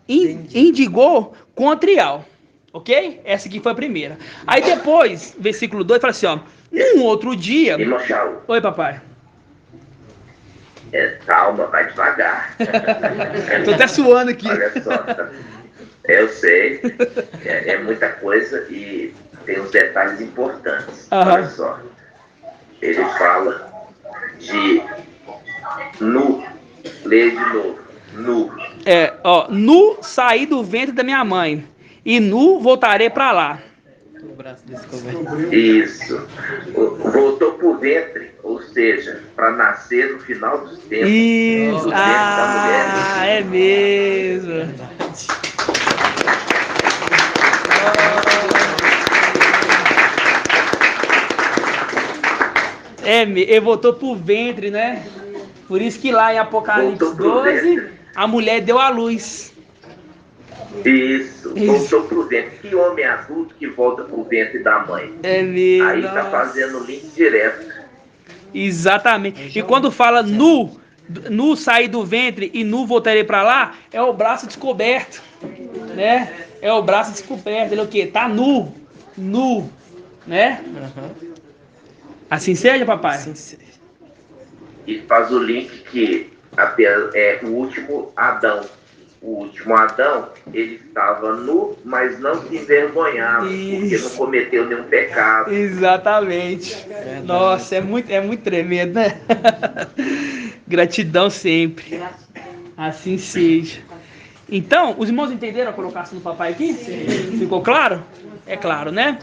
indigou contra Ial. Ok? Essa aqui foi a primeira. Aí depois, versículo 2, fala assim, num outro dia... Irmão Shaul. Oi, papai. Calma, vai devagar. Tô até suando aqui. Olha só, eu sei, é muita coisa e tem uns detalhes importantes. Olha só, ele fala de nu, lê de novo, nu. Nu saí do ventre da minha mãe, e nu voltarei para lá. O braço descoberto. Isso, voltou pro ventre, ou seja, para nascer no final dos tempos. Isso, Da mulher. É mesmo. Ele voltou pro ventre, né? Por isso que lá em Apocalipse 12, a mulher deu à luz. Isso, voltou pro ventre. Que homem adulto que volta pro ventre da mãe? É mesmo. Aí tá fazendo o link direto. Exatamente. E quando fala nu sair do ventre e nu voltarei para lá, é o braço descoberto, né? É o braço descoberto. Ele é o quê? Tá nu, né? Assim seja, papai? Assim seja. E faz o link que é o último Adão. O último Adão, ele estava nu, mas não se envergonhava, porque não cometeu nenhum pecado. Exatamente. Nossa, é muito tremendo, né? Gratidão sempre. Assim seja. Então, os irmãos entenderam a colocação do papai aqui? Sim. Ficou claro? É claro, né?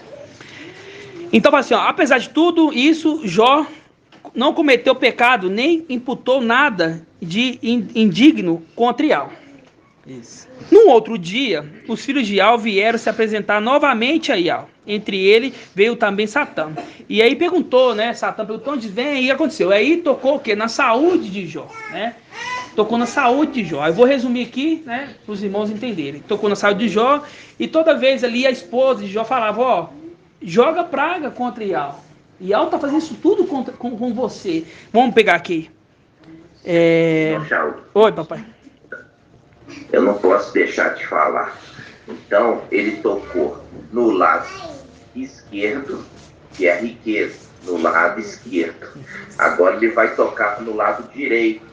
Então, assim, apesar de tudo isso, Jó não cometeu pecado, nem imputou nada de indigno contra Ial. Isso. Num outro dia, os filhos de Ial vieram se apresentar novamente a Ial. Entre ele veio também Satã. E aí perguntou, né? Satã perguntou onde vem, e o que aconteceu? Aí tocou o quê? Na saúde de Jó, né? Tocou na saúde de Jó. Eu vou resumir aqui, né? Para os irmãos entenderem. Tocou na saúde de Jó, e toda vez ali a esposa de Jó falava, joga praga contra Ial. Ial tá fazendo isso tudo com você. Vamos pegar aqui. Oi, papai. Eu não posso deixar de falar. Então, ele tocou no lado esquerdo, que é a riqueza, no lado esquerdo. Agora ele vai tocar no lado direito.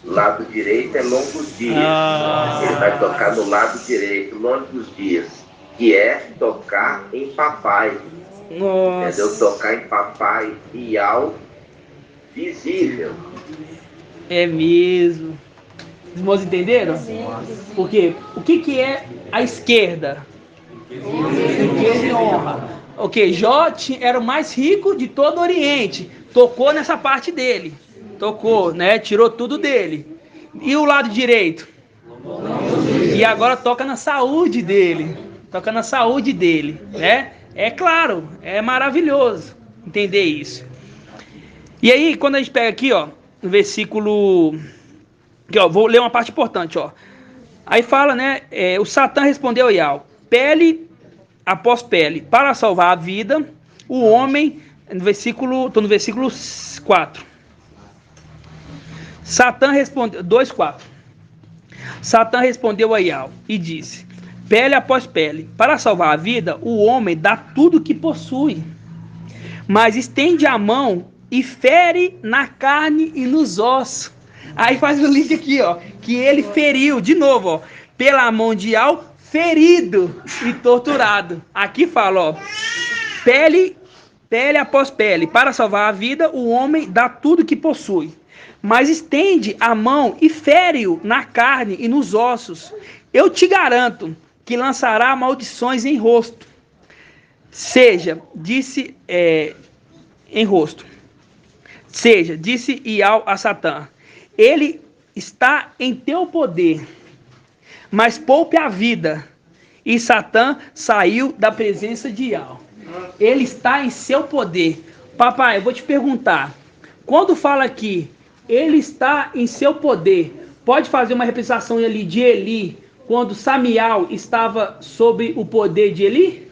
O lado direito é longos dias. Ele vai tocar no lado direito, longos dias, que é tocar em papai. Nossa. Entendeu? Tocar em papai e ao visível. É mesmo. Os irmãos entenderam? Porque o que é a esquerda? Riqueza e honra. Ok, Jó era o mais rico de todo o Oriente. Tocou nessa parte dele. Tocou, né? Tirou tudo dele. E o lado direito? E agora toca na saúde dele. toca na saúde dele, né? É claro, é maravilhoso entender isso. E aí, quando a gente pega aqui, ó, no versículo... Aqui, ó, vou ler uma parte importante, ó. Aí fala, né? O Satã respondeu a Ial: pele após pele, para salvar a vida, o homem... Estou no versículo 4. Satã respondeu... 2:4. Satã respondeu a Ial e disse: pele após pele, para salvar a vida, o homem dá tudo que possui, mas estende a mão e fere na carne e nos ossos. Aí faz o link aqui, ó, que ele feriu, de novo, ó, pela mão de Ial, ferido e torturado. Aqui fala, ó, pele após pele, para salvar a vida, o homem dá tudo que possui, mas estende a mão e fere-o na carne e nos ossos. Eu te garanto que lançará maldições em rosto. Disse Ial a Satã: ele está em teu poder, mas poupe a vida. E Satã saiu da presença de Ial. Ele está em seu poder. Papai, eu vou te perguntar, quando fala aqui, ele está em seu poder, pode fazer uma representação ali de Eli, quando Samial estava sob o poder de Eli?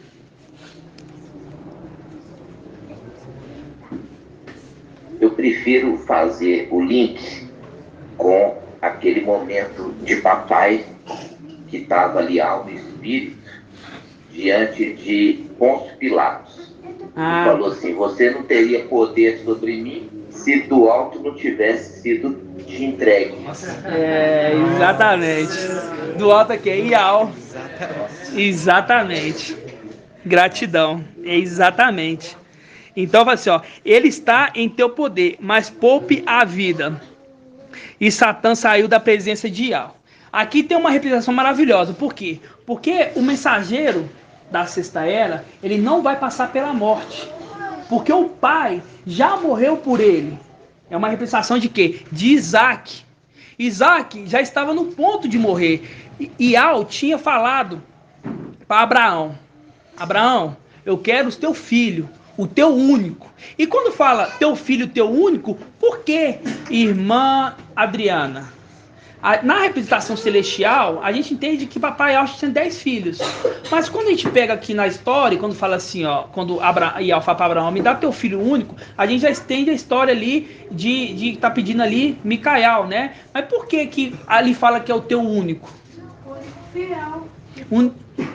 Eu prefiro fazer o link com aquele momento de papai que estava ali, alma e espírito, diante de Pôncio Pilatos. E falou assim: você não teria poder sobre mim se do alto não tivesse sido te entregue. Exatamente. Do alto aqui é Ial. Exatamente. Gratidão. Exatamente. Então, fala assim, ó, ele está em teu poder, mas poupe a vida. E Satã saiu da presença de Ial. Aqui tem uma representação maravilhosa. Por quê? Porque o mensageiro da sexta era, ele não vai passar pela morte. Porque o pai já morreu por ele. É uma representação de quê? De Isaac. Isaac já estava no ponto de morrer. Ial tinha falado para Abraão: Abraão, eu quero o teu filho, o teu único. E quando fala teu filho, teu único, por que, irmã Adriana? Na representação celestial, a gente entende que papai Ial tinha 10 filhos. Mas quando a gente pega aqui na história, quando fala assim, ó, quando Ial fala para Abraão, me dá teu filho único, a gente já estende a história ali de tá pedindo ali Micael, né? Mas por que ali fala que é o teu único? Fiel.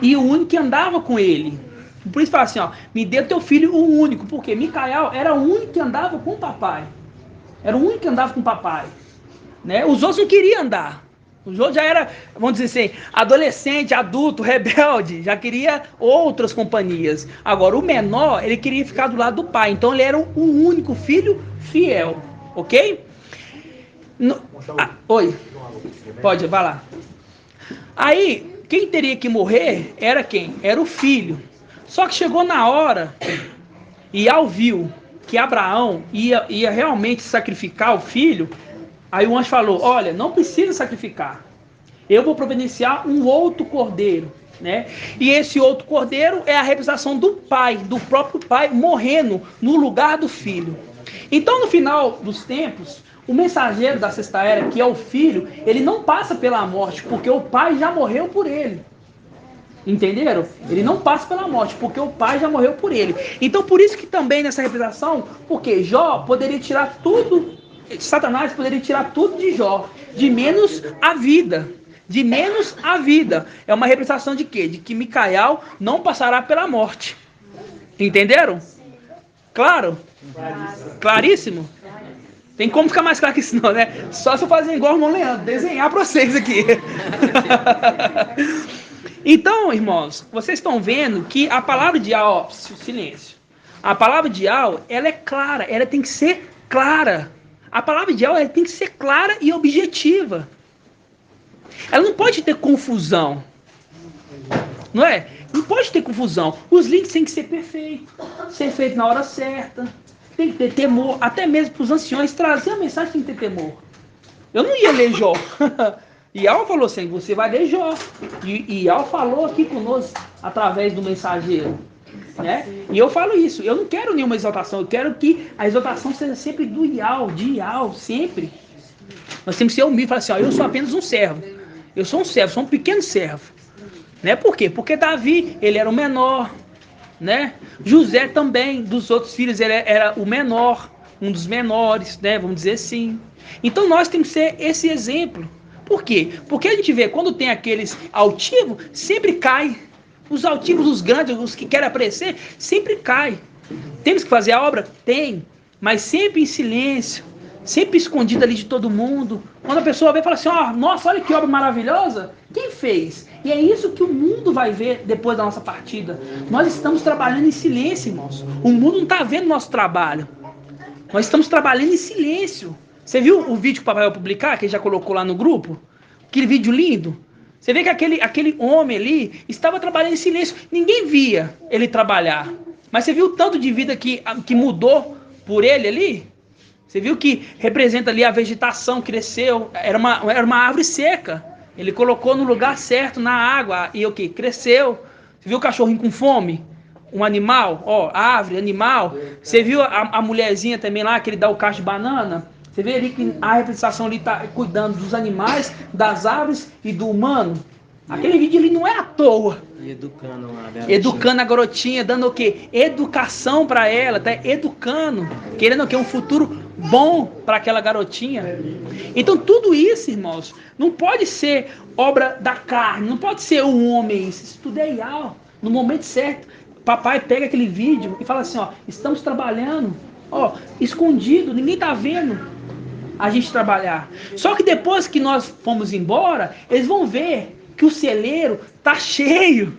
E o único que andava com ele. Por isso fala assim, ó, me dê teu filho o único. Porque Micael era o único que andava com o papai. Era o único que andava com o papai. Né? Os outros não queriam andar. Os outros já era, vamos dizer assim, adolescente, adulto, rebelde, já queria outras companhias. Agora, o menor, ele queria ficar do lado do pai. Então, ele era o único filho fiel. Ok? Oi. Pode, vai lá. Aí, quem teria que morrer era quem? Era o filho. Só que chegou na hora, e Ial viu que Abraão ia realmente sacrificar o filho. Aí o anjo falou: olha, não precisa sacrificar. Eu vou providenciar um outro cordeiro, né? E esse outro cordeiro é a representação do pai, do próprio pai, morrendo no lugar do filho. Então, no final dos tempos, o mensageiro da sexta era, que é o filho, ele não passa pela morte, porque o pai já morreu por ele. Entenderam? Ele não passa pela morte, porque o pai já morreu por ele. Então, por isso que também nessa representação, porque Jó poderia tirar tudo... Satanás poderia tirar tudo de Jó, de menos a vida. De menos a vida. É uma representação de quê? De que Micael não passará pela morte. Entenderam? Claro? Claríssimo? Tem como ficar mais claro que isso não, né? Só se eu fazer igual o irmão Leandro, desenhar para vocês aqui. Então, irmãos, vocês estão vendo que a palavra de Ial, ó, silêncio. A palavra de Ial, ela é clara, ela tem que ser clara. A palavra de Ial, ela tem que ser clara e objetiva. Ela não pode ter confusão. Não é? Não pode ter confusão. Os links têm que ser perfeitos. Ser feito na hora certa. Tem que ter temor. Até mesmo para os anciões trazer a mensagem tem que ter temor. Eu não ia ler Jó. Ial falou assim, você vai ler Jó. E Ial falou aqui conosco através do mensageiro. Né? E eu falo isso, eu não quero nenhuma exaltação, eu quero que a exaltação seja sempre do Ial, de Ial, sempre. Nós temos que ser humildes e falar assim, ó, eu sou apenas um servo. Eu sou um servo, sou um pequeno servo. Né? Por quê? Porque Davi, ele era o menor. Né? José também, dos outros filhos, ele era o menor, um dos menores, né? Vamos dizer assim. Então nós temos que ser esse exemplo. Por quê? Porque a gente vê, quando tem aqueles altivos, sempre cai. Os altivos, os grandes, os que querem aparecer, sempre cai. Temos que fazer a obra? Tem. Mas sempre em silêncio, sempre escondido ali de todo mundo. Quando a pessoa vê e fala assim, ó, nossa, olha que obra maravilhosa. Quem fez? E é isso que o mundo vai ver depois da nossa partida. Nós estamos trabalhando em silêncio, irmãos. O mundo não está vendo nosso trabalho. Nós estamos trabalhando em silêncio. Você viu o vídeo que o papai vai publicar, que ele já colocou lá no grupo? Aquele vídeo lindo. Você vê que aquele homem ali estava trabalhando em silêncio. Ninguém via ele trabalhar. Mas você viu o tanto de vida que mudou por ele ali? Você viu que representa ali a vegetação, cresceu. Era uma árvore seca. Ele colocou no lugar certo, na água. E o que? Cresceu. Você viu o cachorrinho com fome? Um animal, ó, árvore, animal. Você viu a mulherzinha também lá, que ele dá o cacho de banana? Você vê ali que a representação ali está cuidando dos animais, das árvores e do humano. Aquele vídeo ali não é à toa. E educando a garotinha. Educando a garotinha, dando o quê? Educação para ela, tá educando. Querendo o quê? Um futuro bom para aquela garotinha. Então tudo isso, irmãos, não pode ser obra da carne, não pode ser um homem. Isso tudo é ideal. No momento certo, papai pega aquele vídeo e fala assim, ó, estamos trabalhando, ó, escondido, ninguém tá vendo a gente trabalhar. Só que depois que nós fomos embora, eles vão ver que o celeiro tá cheio.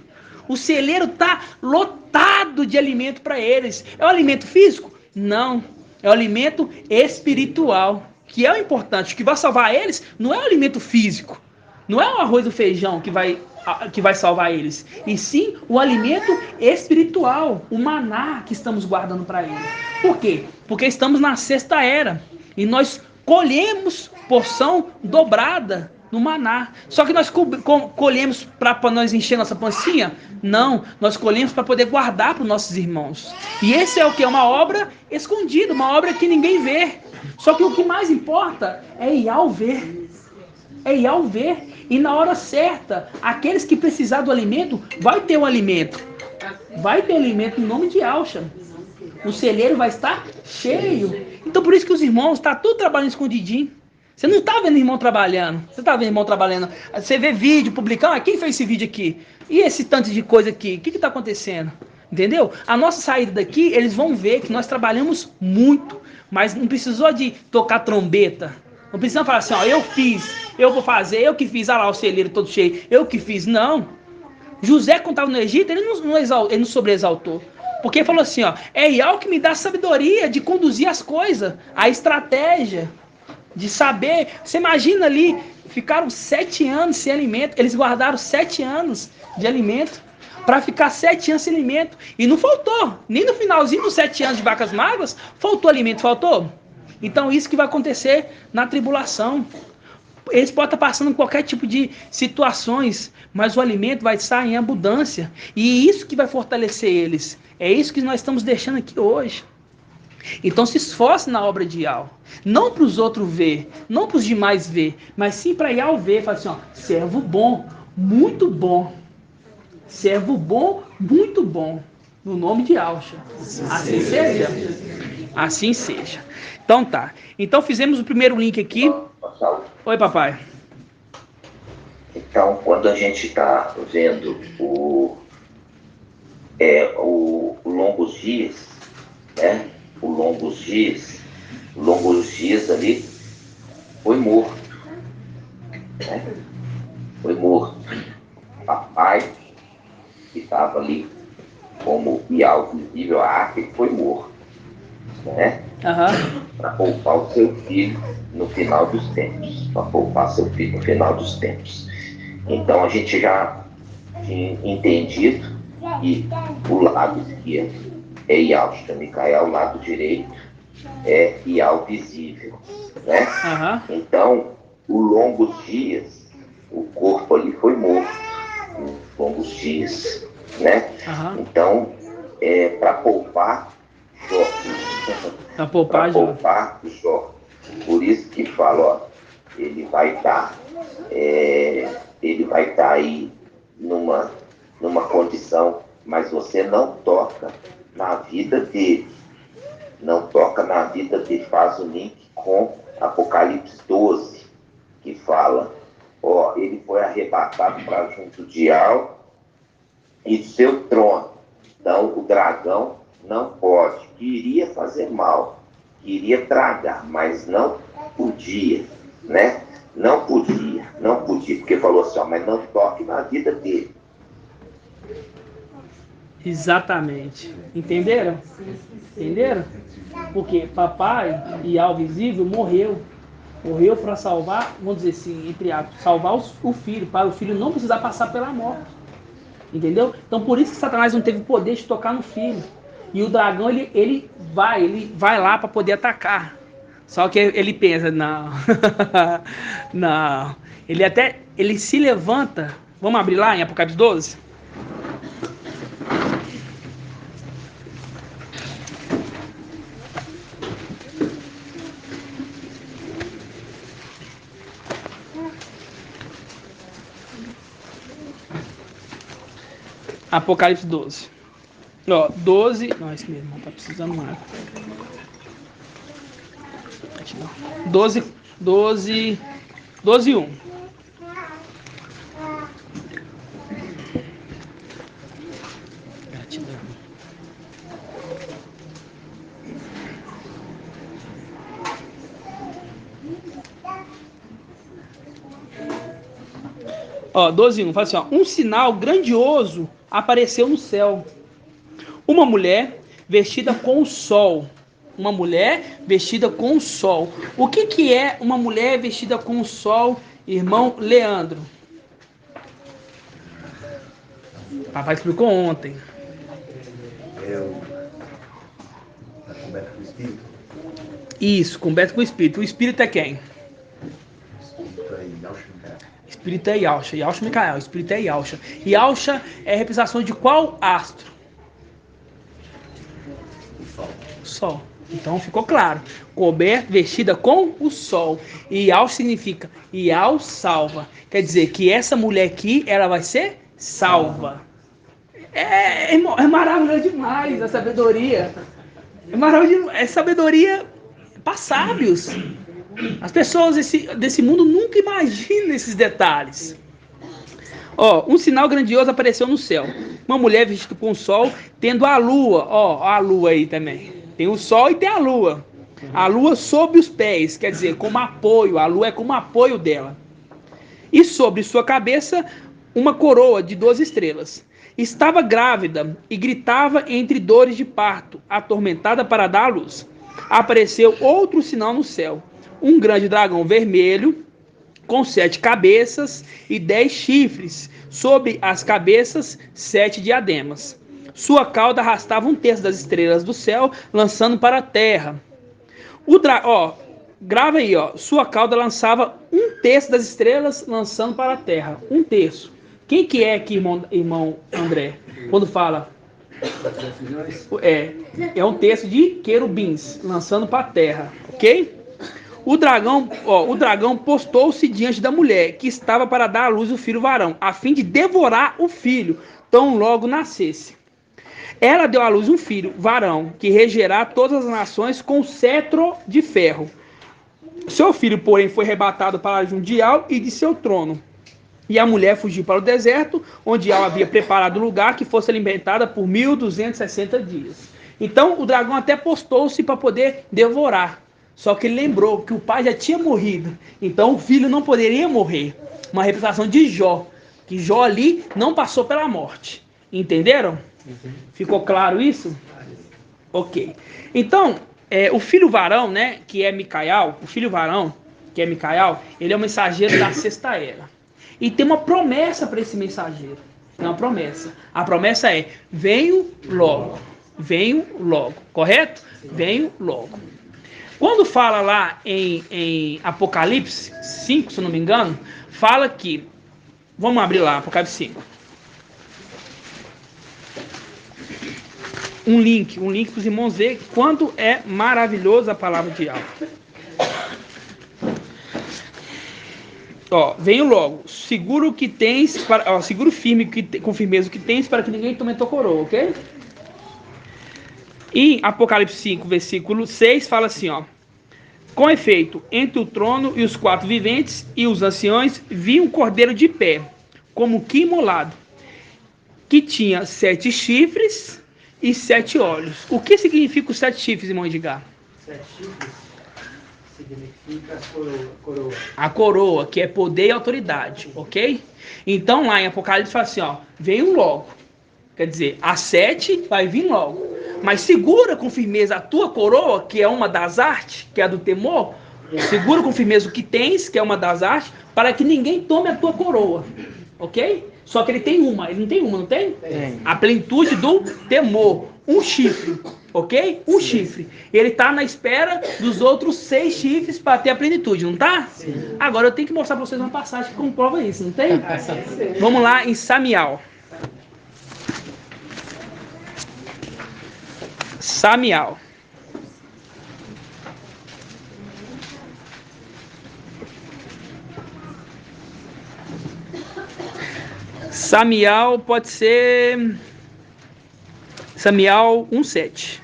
O celeiro tá lotado de alimento para eles. É o alimento físico? Não. É o alimento espiritual, que é o importante. O que vai salvar eles não é o alimento físico. Não é o arroz e o feijão que vai salvar eles. E sim o alimento espiritual, o maná que estamos guardando para eles. Por quê? Porque estamos na sexta era. E nós colhemos porção dobrada no maná. Só que nós colhemos para nós encher nossa pancinha? Não, nós colhemos para poder guardar para os nossos irmãos. E esse é o que? Uma obra escondida, uma obra que ninguém vê. Só que o que mais importa é Ial ver. É Ial ver. E na hora certa, aqueles que precisar do alimento, vai ter o alimento. Vai ter alimento em nome de Alcha. O celeiro vai estar cheio. Então por isso que os irmãos estão tudo trabalhando escondidinho. Você não está vendo irmão trabalhando. Você está vendo irmão trabalhando. Você vê vídeo, publicando. Quem fez esse vídeo aqui? E esse tanto de coisa aqui? O que está acontecendo? Entendeu? A nossa saída daqui, eles vão ver que nós trabalhamos muito. Mas não precisou de tocar trombeta. Não precisa falar assim, ó, eu fiz, eu vou fazer, eu que fiz. Ah lá, o celeiro todo cheio. Eu que fiz. Não. José, quando estava no Egito, ele não sobreexaltou. Porque ele falou assim, ó, é Ial que me dá sabedoria de conduzir as coisas, a estratégia, de saber. Você imagina ali, ficaram 7 anos sem alimento, eles guardaram 7 anos de alimento, para ficar 7 anos sem alimento, e não faltou, nem no finalzinho dos 7 anos de vacas magras, faltou alimento, faltou? Então isso que vai acontecer na tribulação. Eles podem estar passando por qualquer tipo de situações, mas o alimento vai estar em abundância, e isso que vai fortalecer eles. É isso que nós estamos deixando aqui hoje. Então se esforce na obra de Ial. Não para os outros ver, não para os demais ver, mas sim para Ial ver. Fala assim, ó, servo bom, muito bom. Servo bom, muito bom. No nome de Alcha. Assim seja. Assim seja. Então tá. Então fizemos o primeiro link aqui. Oi, papai. Então, quando a gente está vendo o Longos Dias, né? O Longos Dias ali foi morto, né? Foi morto. Papai, que estava ali como Ial visível, a arca, foi morto, né? Para poupar o seu filho no final dos tempos. Para poupar seu filho no final dos tempos. Então a gente já tinha entendido que o lado esquerdo é Ial de Micael, o lado direito é Ial visível, né? Então, o Longos Dias o corpo ali foi morto em longos dias, né? Então, para poupar Jó. Para poupar Jó. Jó. Por isso que fala, ó, ele vai estar aí numa condição, mas você não toca na vida dele. Não toca na vida dele. Faz o link com Apocalipse 12, que fala, ó, ele foi arrebatado para junto de Al e seu trono. Então, o dragão não pode. Queria fazer mal, queria tragar, mas não podia, né? Não podia, porque falou assim, ó, mas não toque na vida dele. Exatamente. Entenderam? Entenderam? Porque papai e Al visível morreu para salvar, vamos dizer assim, entre aspas, salvar o filho, para o filho não precisar passar pela morte. Entendeu? Então por isso que Satanás não teve o poder de tocar no filho. E o dragão, ele vai lá para poder atacar. Só que ele pensa, não, não. Ele se levanta. Vamos abrir lá em Apocalipse 12? Apocalipse 12. Ó, 12. Não, esse mesmo, tá precisando mais. 12, 1. Gratidão. Ó, 12, 1. Fala assim, ó. Um sinal grandioso apareceu no céu. Uma mulher vestida com o sol. Uma mulher vestida com o sol. O que é uma mulher vestida com o sol, irmão Leandro? Papai explicou ontem. Está coberto com o Espírito? Isso, coberto com o Espírito. O Espírito é quem? O Espírito é Yahshua Micael. Espírito é Yahshua. Yahshua Micael. Espírito é Yahshua. Yahshua é a representação de qual astro? O Sol. Sol. Então ficou claro. Coberta, vestida com o sol. E Yahweh significa Yahweh salva. Quer dizer que essa mulher aqui, ela vai ser salva. É maravilhoso demais a sabedoria. É maravilhoso. É sabedoria para sábios. As pessoas desse mundo nunca imaginam esses detalhes. Ó, um sinal grandioso apareceu no céu. Uma mulher vestida com o sol, tendo a lua. Ó, a lua aí também. Tem o sol e tem a lua. A lua sob os pés, quer dizer, como apoio. A lua é como apoio dela. E sobre sua cabeça, uma coroa de 12 estrelas. Estava grávida e gritava entre dores de parto, atormentada para dar à luz. Apareceu outro sinal no céu. Um grande dragão vermelho, com 7 cabeças e 10 chifres. Sobre as cabeças, 7 diademas. Sua cauda arrastava 1/3 das estrelas do céu, lançando para a terra. Grava aí, ó. Sua cauda lançava 1/3 das estrelas, lançando para a terra. 1/3. Quem que é aqui, irmão André? Quando fala? É 1/3 de querubins, lançando para a terra. Ok? O dragão postou-se diante da mulher, que estava para dar à luz o filho varão, a fim de devorar o filho, tão logo nascesse. Ela deu à luz um filho, varão, que regerá todas as nações com cetro de ferro. Seu filho, porém, foi arrebatado para junto de Al e de seu trono. E a mulher fugiu para o deserto, onde Al havia preparado lugar que fosse alimentada por 1260 dias. Então, o dragão até postou-se para poder devorar. Só que ele lembrou que o pai já tinha morrido. Então, o filho não poderia morrer. Uma representação de Jó. Que Jó ali não passou pela morte. Entenderam? Ficou claro isso? Ok. Então, o filho varão, né, que é Micael, o filho varão, que é Micael, ele é o mensageiro da sexta era. E tem uma promessa para esse mensageiro. Tem uma promessa. A promessa é: venho logo. Venho logo. Correto? Venho logo. Quando fala lá em Apocalipse 5, se não me engano, fala que Vamos abrir lá, Apocalipse 5. Um link para os irmãos verem quanto é maravilhosa a palavra de Yahweh. Ó, venho logo, seguro o que tens, seguro firme com firmeza o que tens, para que ninguém tome tua coroa, ok? E Apocalipse 5, versículo 6, fala assim, ó. Com efeito, entre o trono e os 4 viventes e os anciões, vi um cordeiro de pé, como que imolado, que tinha 7 chifres e 7 olhos. O que significa os 7 chifres, irmão Edgar? 7 chifres significa coroa. A coroa, que é poder e autoridade, ok? Então lá em Apocalipse fala assim, ó, veio logo. Quer dizer, a 7 vai vir logo. Mas segura com firmeza a tua coroa, que é uma das artes, que é a do temor. Segura com firmeza o que tens, que é uma das artes, para que ninguém tome a tua coroa. Ok? Só que ele tem uma. Ele não tem uma, não tem? Tem. A plenitude do temor. Um chifre. Ok? Um chifre. Ele está na espera dos outros 6 chifres para ter a plenitude, não tá? Sim. Agora eu tenho que mostrar para vocês uma passagem que comprova isso, não tem? Vamos lá em Samial. Samial. Samial pode ser Samial 1:7.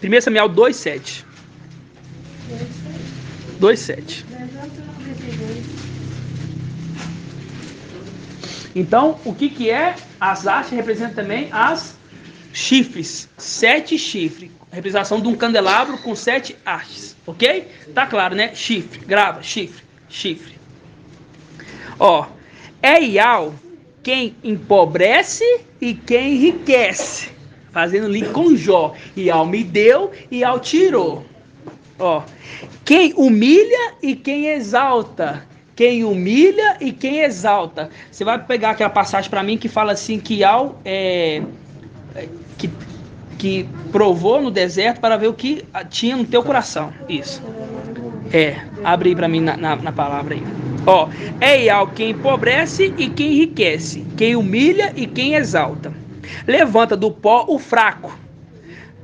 1 Samial 2:7. 2:7. Então, o que é? As hastes representam também as chifres. 7 chifres. Representação de um candelabro com 7 hastes. Ok? Tá claro, né? Chifre. Grava. Chifre. Chifre. Ó. É Ial quem empobrece e quem enriquece. Fazendo link com Jó. Ial me deu e Ial tirou. Ó. Quem humilha e quem exalta. Quem humilha e quem exalta. Você vai pegar aquela passagem para mim que fala assim que Ial que provou no deserto para ver o que tinha no teu coração. Isso. Abre aí para mim na palavra aí. Ó, é Ial quem empobrece e quem enriquece, quem humilha e quem exalta. Levanta do pó o fraco,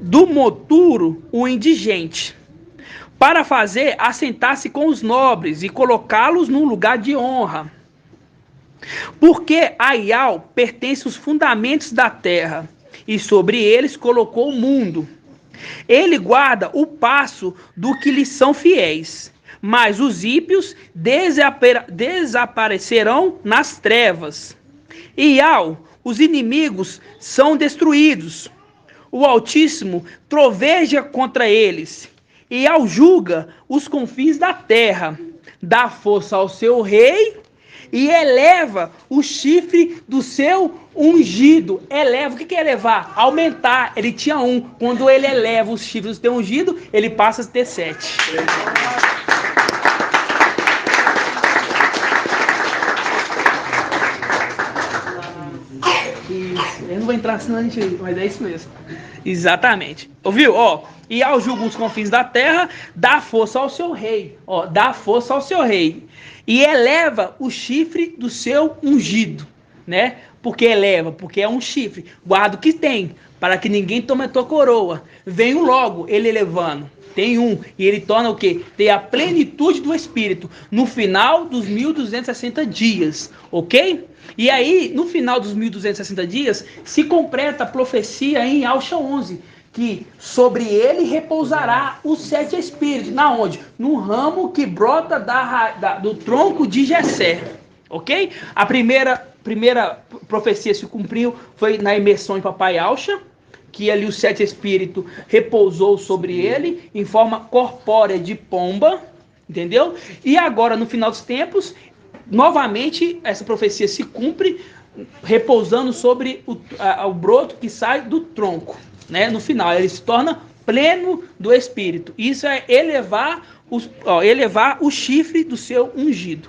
do moturo o indigente, para fazer assentar-se com os nobres e colocá-los num lugar de honra. Porque a Ial pertence os fundamentos da terra, e sobre eles colocou o mundo. Ele guarda o passo do que lhes são fiéis, mas os ímpios desaparecerão nas trevas. Ial, os inimigos são destruídos. O Altíssimo troveja contra eles. Ial julga os confins da terra, dá força ao seu rei e eleva o chifre do seu ungido. Eleva, o que é elevar? Aumentar. Ele tinha 1. Quando ele eleva os chifres do seu ungido, ele passa a ter 7. Isso. Eu não vou entrar senão a gente... Mas é isso mesmo. Exatamente. Ouviu? Ó. E ao julgo os confins da terra, dá força ao seu rei. Ó, dá força ao seu rei. E eleva o chifre do seu ungido, né? Porque eleva, porque é um chifre. Guarda o que tem, para que ninguém tome a tua coroa. Venho logo, ele elevando. Tem 1, e ele torna o quê? Tem a plenitude do Espírito, no final dos 1260 dias, ok? E aí, no final dos 1260 dias, se completa a profecia em Alcha 11, que sobre ele repousará os 7 espíritos. Na onde? No ramo que brota do tronco de Jessé. Ok? A primeira profecia se cumpriu foi na imersão em Papai Alcha, que ali os 7 espíritos repousou sobre ele em forma corpórea de pomba. Entendeu? E agora, no final dos tempos, novamente essa profecia se cumpre, repousando sobre o broto que sai do tronco. Né? No final, ele se torna pleno do Espírito. Isso é elevar o chifre do seu ungido.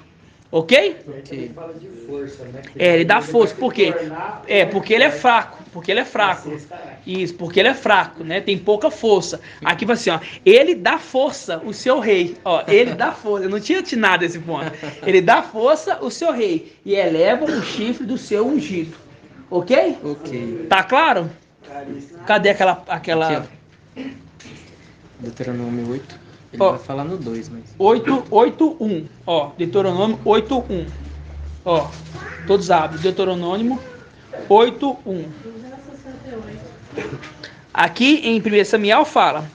Ok? Ele fala de força, né? Ele dá força, por quê? Tornar- Porque ele é fraco, porque ele é fraco. Isso, porque ele é fraco, né? Tem pouca força. Aqui vai assim, ó, ele dá força, o seu rei. Ó, ele dá força. Eu não tinha atinado esse ponto. Ele dá força, o seu rei, e eleva o chifre do seu ungido. Ok? Ok. Tá claro? Cadê aquela Aqui, ó. Deuteronômio 8. Ele Ó. vai falar no 2, mas... 8:8:1. Ó, Deuteronômio 8:1. Ó, todos abrem. Deuteronômio 8:1. Aqui em 1 Samuel fala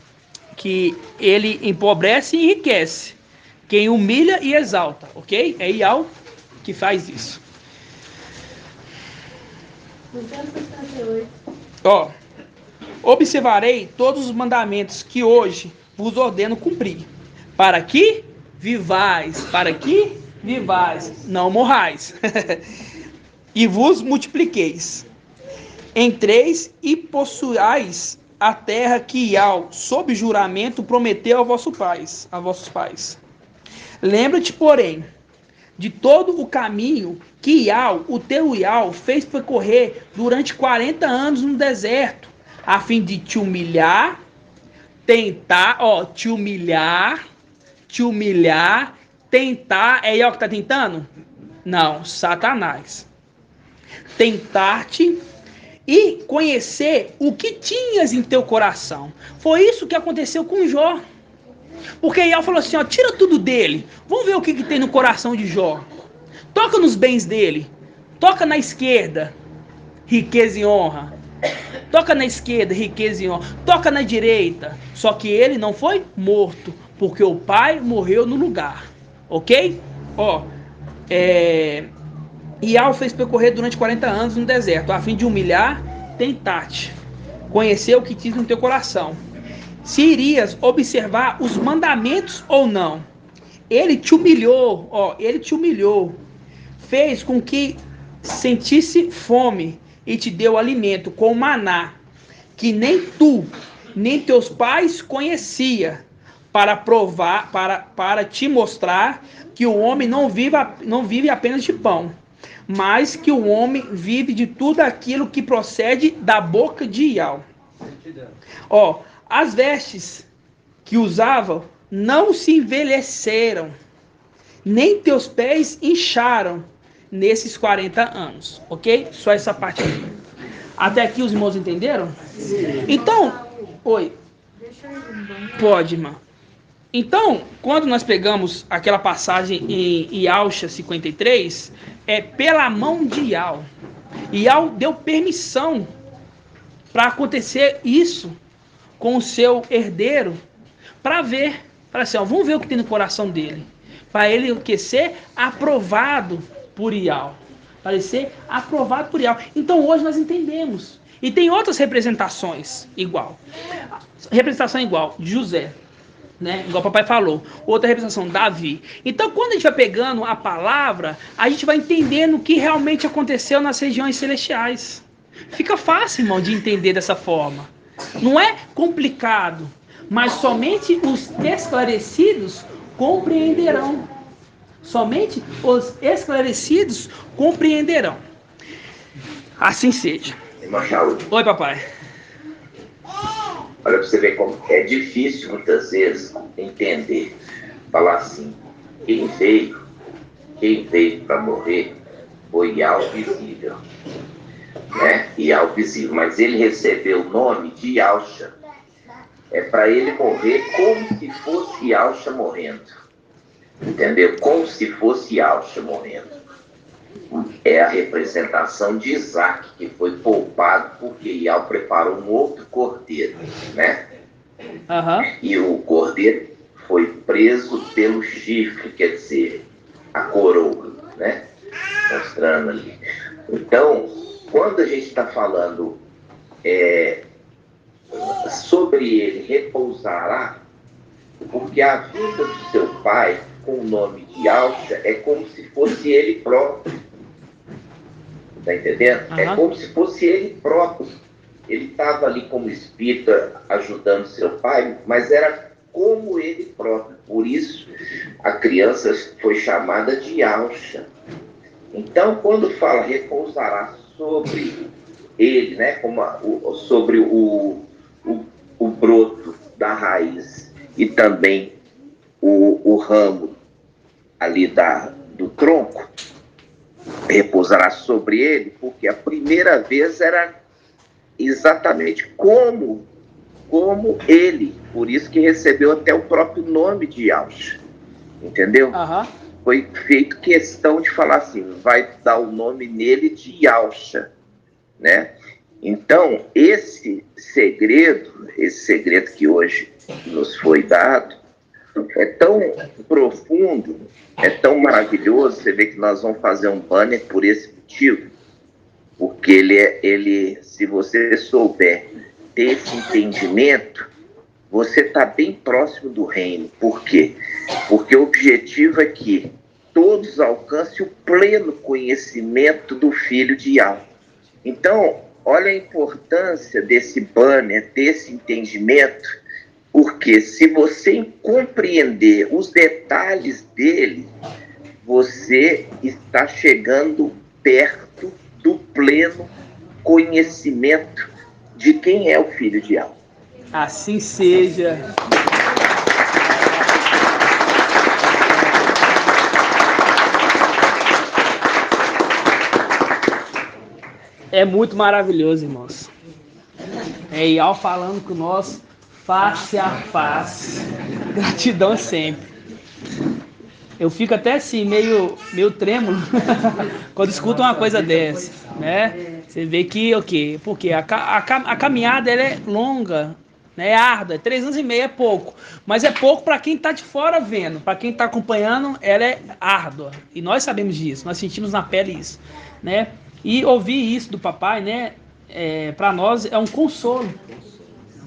que ele empobrece e enriquece. Quem humilha e exalta, ok? É Iau que faz isso. Ó, observarei todos os mandamentos que hoje vos ordeno cumprir, para que vivais, não morrais, e vos multipliqueis, entreis e possuais a terra que Iau, sob juramento, prometeu a vossos pais. Lembra-te, porém, de todo o caminho que Iau, o teu Iau, fez percorrer durante 40 anos no deserto, a fim de te humilhar, te humilhar, tentar. É Iau que está tentando? Não, Satanás. Tentar-te e conhecer o que tinhas em teu coração. Foi isso que aconteceu com Jó. Porque Iau falou assim, ó, tira tudo dele. Vamos ver o que tem no coração de Jó. Toca nos bens dele. Toca na esquerda, riqueza e honra. Toca na esquerda, riqueza e honra. Toca na direita. Só que ele não foi morto, porque o pai morreu no lugar. Ok? Ó, Iau fez percorrer durante 40 anos no deserto, a fim de humilhar, tentar-te, conhecer o que diz no teu coração, se irias observar os mandamentos ou não. Ele te humilhou, fez com que sentisse fome e te deu alimento com maná, que nem tu, nem teus pais conhecia, para provar, para te mostrar que o homem não vive apenas de pão, mas que o homem vive de tudo aquilo que procede da boca de Iau. Ó, as vestes que usavam não se envelheceram, nem teus pés incharam nesses 40 anos, ok? Só essa parte aqui. Até aqui os irmãos entenderam? Então, oi. Pode, irmã. Então, quando nós pegamos aquela passagem em Iauxa 53, é pela mão de Iau. Iau deu permissão para acontecer isso com o seu herdeiro, para ver, para assim, ó, vamos ver o que tem no coração dele, para ele ser aprovado por Iau, para ser aprovado por Iau. Então hoje nós entendemos. E tem outras representações igual. Representação igual de José, né? Igual o papai falou. Outra representação, Davi. Então, quando a gente vai pegando a palavra, a gente vai entendendo o que realmente aconteceu nas regiões celestiais. Fica fácil, irmão, de entender dessa forma. Não é complicado, mas somente os esclarecidos compreenderão. Somente os esclarecidos compreenderão. Assim seja. Irmão Shaul, Oi, papai. olha para você ver como é difícil muitas vezes entender. Falar assim, quem veio para morrer foi Iau visível. Né? Iau visível, mas ele recebeu o nome de Iauxa. É para ele morrer como se fosse Iauxa morrendo. Entendeu? Como se fosse Iauxa morrendo. É a representação de Isaac, que foi poupado porque Iau preparou um outro cordeiro, né? E o cordeiro foi preso pelo chifre, quer dizer, a coroa, né? Mostrando ali. Então, quando a gente está falando sobre ele repousará, porque a vida do seu pai, com o nome de Iauxa, é como se fosse ele próprio. Está entendendo? É como se fosse ele próprio. Ele estava ali como espírito ajudando seu pai, mas era como ele próprio. Por isso, a criança foi chamada de Alcha. Então, quando fala repousará sobre ele, né, como sobre o broto da raiz e também o ramo ali do tronco, repousará sobre ele, porque a primeira vez era exatamente como ele, por isso que recebeu até o próprio nome de Alcha, entendeu? Aham. Foi feito questão de falar assim, vai dar o nome nele de Alcha, né? Então, esse segredo que hoje nos foi dado, é tão profundo, é tão maravilhoso. Você vê que nós vamos fazer um banner por esse motivo, porque ele, se você souber ter esse entendimento, você está bem próximo do reino. Por quê? Porque o objetivo é que todos alcancem o pleno conhecimento do Filho de Yahvé. Então, olha a importância desse banner, desse entendimento, porque se você compreender os detalhes dele, você está chegando perto do pleno conhecimento de quem é o Filho de Yahvé. Assim seja. É muito maravilhoso, irmãos. É Ial falando com nós face a face. Gratidão sempre. Eu fico até assim, meio trêmulo quando escuto uma coisa dessa, né? Você vê que, ok, porque a caminhada ela é longa, né? É árdua, 3 anos e meio é pouco. Mas é pouco para quem está de fora vendo. Para quem está acompanhando, ela é árdua. E nós sabemos disso, nós sentimos na pele isso, né? E ouvir isso do papai, né? Para nós é um consolo.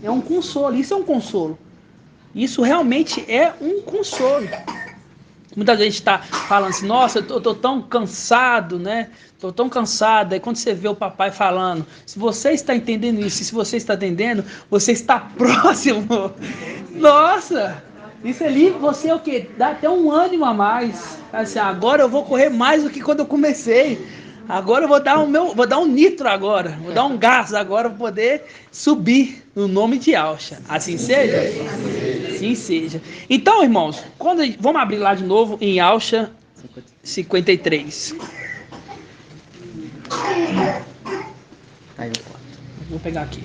É um consolo, isso é um consolo. Isso realmente é um consolo. Muita gente está falando assim, nossa, eu tô tão cansado, né? Tô tão cansado. Aí quando você vê o papai falando, se você está entendendo isso, se você está entendendo, você está próximo. Nossa! Isso ali, você é o quê? Dá até um ânimo a mais. Assim, agora eu vou correr mais do que quando eu comecei. Agora eu vou dar um nitro agora, vou dar um gás agora para poder subir no nome de Alcha. Assim seja? Assim seja. Então, irmãos, vamos abrir lá de novo em Alcha 53. Aí eu Vou pegar aqui.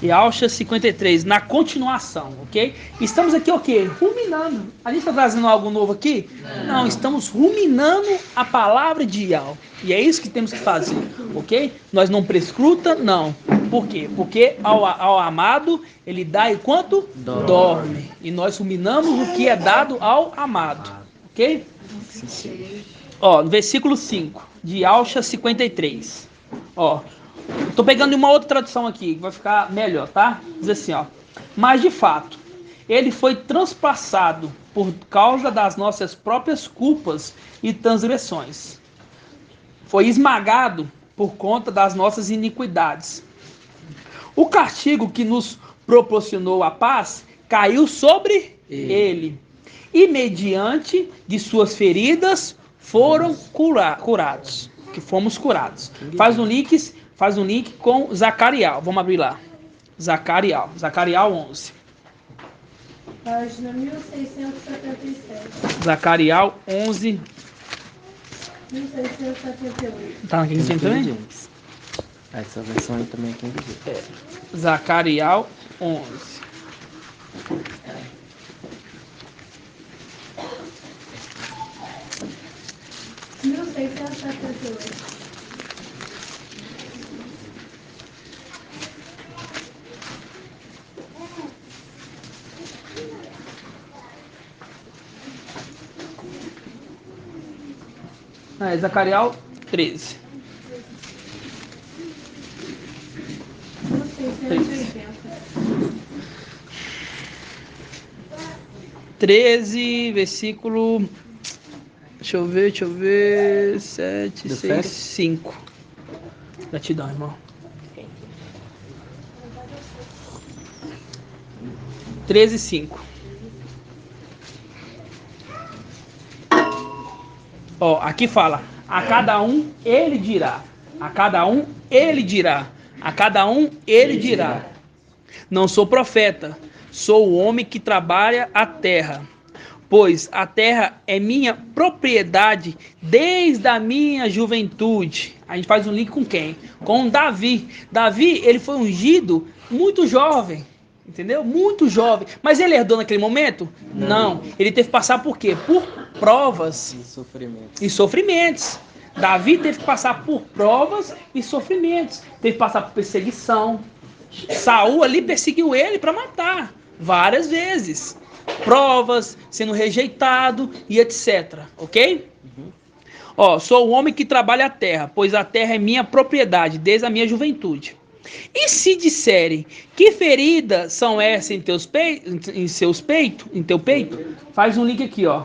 E Alcha 53, na continuação, ok? Estamos aqui o quê? Ruminando. A gente está trazendo algo novo aqui? Não, estamos ruminando a palavra de Yahvé. E é isso que temos que fazer, ok? Nós não prescruta, não. Por quê? Porque ao amado, ele dá enquanto dorme. E nós ruminamos o que é dado ao amado, ok? Ó, no versículo 5 de Alcha 53. Ó. Tô pegando uma outra tradução aqui, que vai ficar melhor, tá? Diz assim, ó. Mas de fato, ele foi transpassado por causa das nossas próprias culpas e transgressões. Foi esmagado por conta das nossas iniquidades. O castigo que nos proporcionou a paz caiu sobre ele. E mediante de suas feridas foram curados. Que fomos curados. Faz um link com Zacarial. Vamos abrir lá. Zacarial 11. Página 1677. Zacarial 11. 1678. Tá aqui em também? Essa versão aí também tem que ver. Zacarial 11. Zacarial 13. 13, versículo. Deixa eu ver. 7, 6, 5. Gratidão, irmão. 13, 5. Ó, aqui fala, a cada um ele dirá. A cada um ele dirá. A cada um ele dirá. Não sou profeta, sou o homem que trabalha a terra. Pois a terra é minha propriedade desde a minha juventude. A gente faz um link com quem? Com Davi. Davi, ele foi ungido muito jovem. Entendeu? Muito jovem. Mas ele herdou naquele momento? Não. Ele teve que passar por quê? Por provas e sofrimentos. Davi teve que passar por provas e sofrimentos. Teve que passar por perseguição. Saul ali perseguiu ele para matar várias vezes. Provas, sendo rejeitado e etc. Ok? Ó, sou o homem que trabalha a terra, pois a terra é minha propriedade desde a minha juventude. E se disserem que feridas são essas em teu peito, faz um link aqui, ó.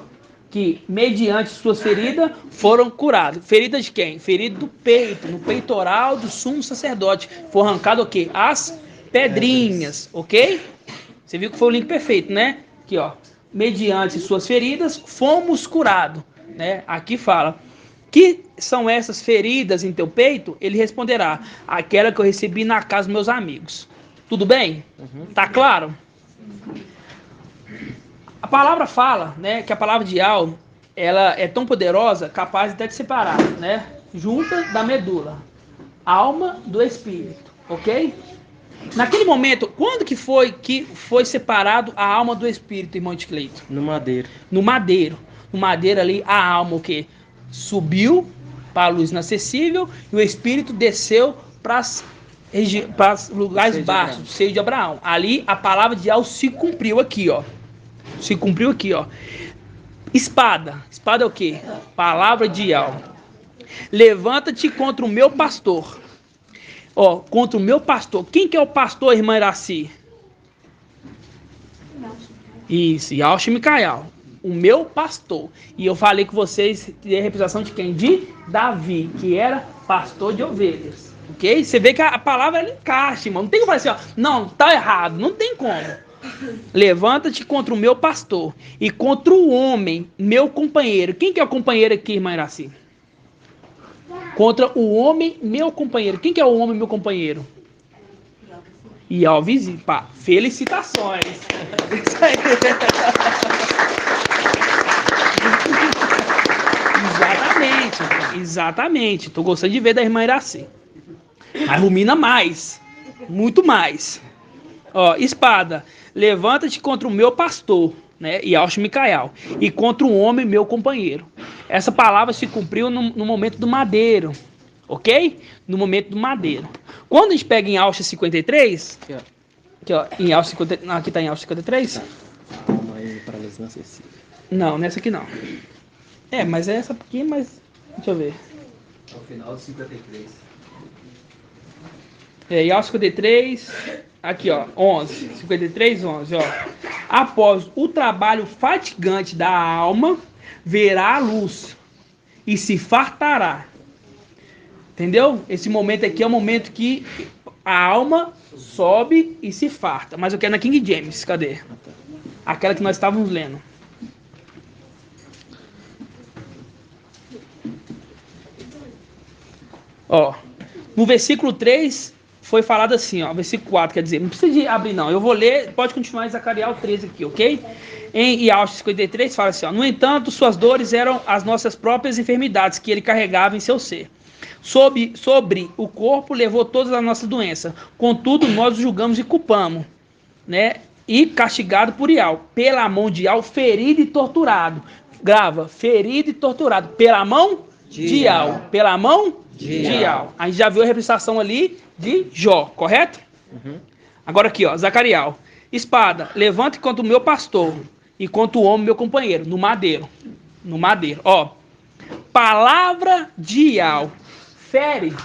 Que mediante suas feridas foram curados. Ferida de quem? Ferida do peito, no peitoral do sumo sacerdote. Foi arrancado o quê? As pedrinhas, ok? Você viu que foi o link perfeito, né? Aqui, ó. Mediante suas feridas fomos curados, né? Aqui fala. Que são essas feridas em teu peito? Ele responderá, aquela que eu recebi na casa dos meus amigos. Tudo bem? Tá claro? A palavra fala, né, que a palavra de alma, ela é tão poderosa, capaz até de separar, né, junta da medula, alma do espírito, ok? Naquele momento, quando que foi separado a alma do espírito, irmão de Cleito? No madeiro. No madeiro. No madeiro ali, a alma, o quê? Subiu para a luz inacessível e o espírito desceu para os lugares baixos, seio de Abraão. Ali a palavra de alma se cumpriu aqui, ó. Se cumpriu aqui, ó. Espada. Espada é o quê? Palavra de alma. Levanta-te contra o meu pastor. Ó, contra o meu pastor. Quem que é o pastor, irmã Iraci? Isso, Yaush Micael. O meu pastor. E eu falei com vocês de representação de quem? De Davi, que era pastor de ovelhas. Ok? Você vê que a palavra ela encaixa, irmão. Não tem como falar assim, ó. Não, tá errado. Não tem como. Levanta-te contra o meu pastor e contra o homem, meu companheiro. Quem que é o companheiro aqui, irmã Iraci? Contra o homem, meu companheiro. Quem que é o homem, meu companheiro? E Alves, pá, felicitações. Isso aí. Exatamente. Tô gostando de ver da irmã Iraci. Mas rumina mais. Muito mais. Ó, espada. Levanta-te contra o meu pastor, né? Yaush Micael. E contra um homem, meu companheiro. Essa palavra se cumpriu no momento do madeiro. Ok? No momento do madeiro. Quando a gente pega em Yaush 53. Aqui, ó. Em Yaush 53. Aqui tá em Yaush 53. Não, nessa aqui não. É, mas é essa aqui, mas... Deixa eu ver. Ao final de 53. Yaush 53... Aqui, ó, 11, 53, 11, ó. Após o trabalho fatigante da alma, verá a luz e se fartará. Entendeu? Esse momento aqui é o momento que a alma sobe e se farta. Mas eu quero na King James, cadê? Aquela que nós estávamos lendo. Ó, no versículo 3... foi falado assim, ó, versículo 4, quer dizer, não precisa de abrir não, eu vou ler, pode continuar em Zacarias 13 aqui, ok? Em Yaush 53 fala assim, ó, no entanto, suas dores eram as nossas próprias enfermidades que ele carregava em seu ser. Sobre o corpo levou todas as nossas doenças, contudo nós o julgamos e culpamos, né? E castigado por Ial, pela mão de Ial, ferido e torturado. Grava, ferido e torturado, pela mão de Ial, pela mão de Ial. A gente já viu a representação ali de Jó, correto? Agora aqui, ó, Zacarias. Espada, levante contra o meu pastor e contra o homem, meu companheiro, no madeiro. No madeiro, ó. Palavra de Ial. Fere,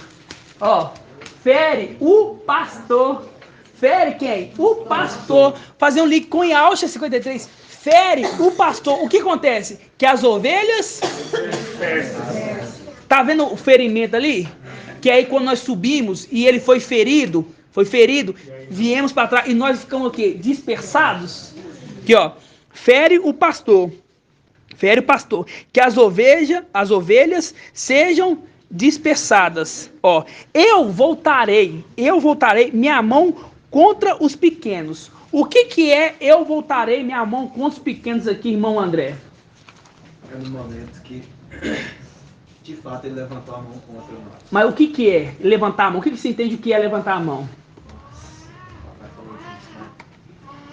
ó. Fere o pastor. Fere quem? O pastor. Fazer um link com Yaush 53. Fere o pastor. O que acontece? Que as ovelhas... Tá vendo o ferimento ali? Que aí quando nós subimos e ele foi ferido, Foi ferido, viemos para trás e nós ficamos o quê? Dispersados. Aqui, ó. Fere o pastor, que as ovelhas sejam dispersadas. Ó, eu voltarei minha mão contra os pequenos. O que é eu voltarei minha mão contra os pequenos aqui, irmão André? É no momento que, de fato, ele levantou a mão contra nós. Mas o que é levantar a mão? O que você entende o que é levantar a mão?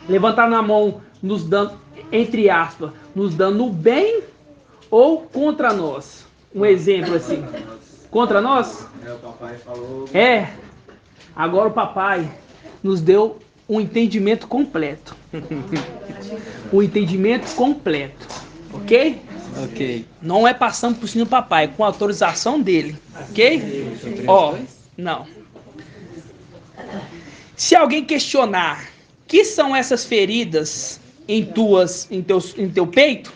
Levantar na mão nos dando, entre aspas, nos dando o bem ou contra nós? Um exemplo assim. Contra nós? O papai falou. Agora o papai nos deu um entendimento completo. Um entendimento completo. Ok? Ok. Não é passando por cima do papai, com a autorização dele. Ok? Ó, não. Se alguém questionar que são essas feridas em teu peito,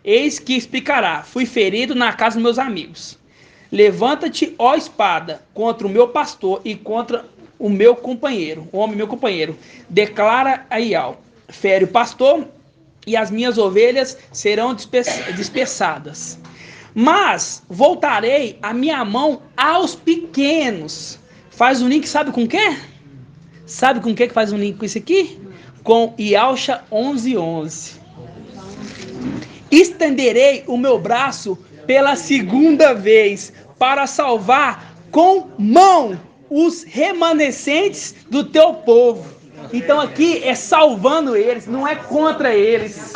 eis que explicará: fui ferido na casa dos meus amigos. Levanta-te, ó espada, contra o meu pastor e contra o meu companheiro, o homem meu companheiro. Declara Aial: fere o pastor e as minhas ovelhas serão dispersadas. Mas voltarei a minha mão aos pequenos. Faz um link, sabe com quê? Sabe com que faz um link com isso aqui? Com Ialcha 11:11. Estenderei o meu braço pela segunda vez para salvar com mão os remanescentes do teu povo. Então aqui é salvando eles, não é contra eles.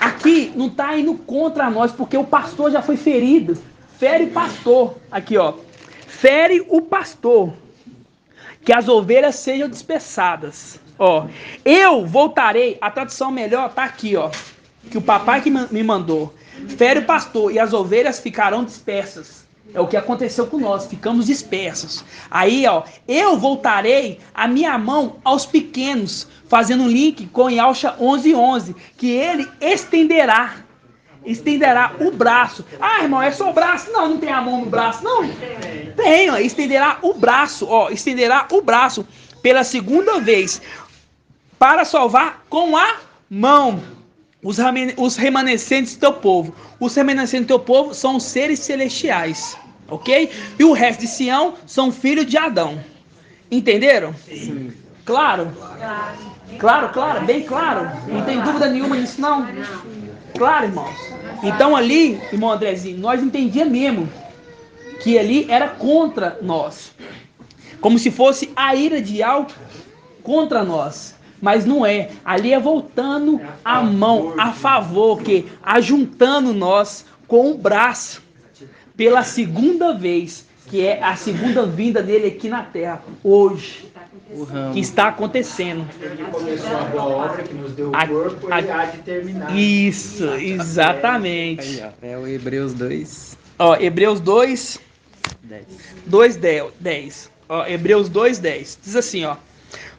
Aqui não está indo contra nós, porque o pastor já foi ferido. Fere o pastor. Aqui, ó. Fere o pastor, que as ovelhas sejam dispersadas. Ó, eu voltarei, a tradução melhor tá aqui, ó, que o papai que me mandou. Fere o pastor e as ovelhas ficarão dispersas. É o que aconteceu com nós, ficamos dispersos. Aí, ó, eu voltarei a minha mão aos pequenos, fazendo um link com Ialcha 11:11, que ele estenderá o braço. Ah, irmão, é só o braço? Não tem a mão no braço, não. Tem, ó, estenderá o braço, pela segunda vez, para salvar com a mão os remanescentes do teu povo. Os remanescentes do teu povo são os seres celestiais, ok? E o resto de Sião são filhos de Adão. Entenderam? Sim. Claro? Claro, bem claro. Não tem dúvida nenhuma nisso, não? Claro, irmãos. Então ali, irmão Andrezinho, nós entendíamos mesmo que ali era contra nós. Como se fosse a ira de Ial contra nós. Mas não é. Ali é voltando a mão a favor, que ajuntando nós com o braço pela segunda vez, que é a segunda vinda dele aqui na terra, hoje. Que está acontecendo. Ele começou a boa obra que nos deu o corpo, ele há de terminar. Isso, exatamente. Aí, ó, é o Hebreus 2. Ó, Hebreus 2, 10. Ó, Hebreus 2:10. Diz assim, ó: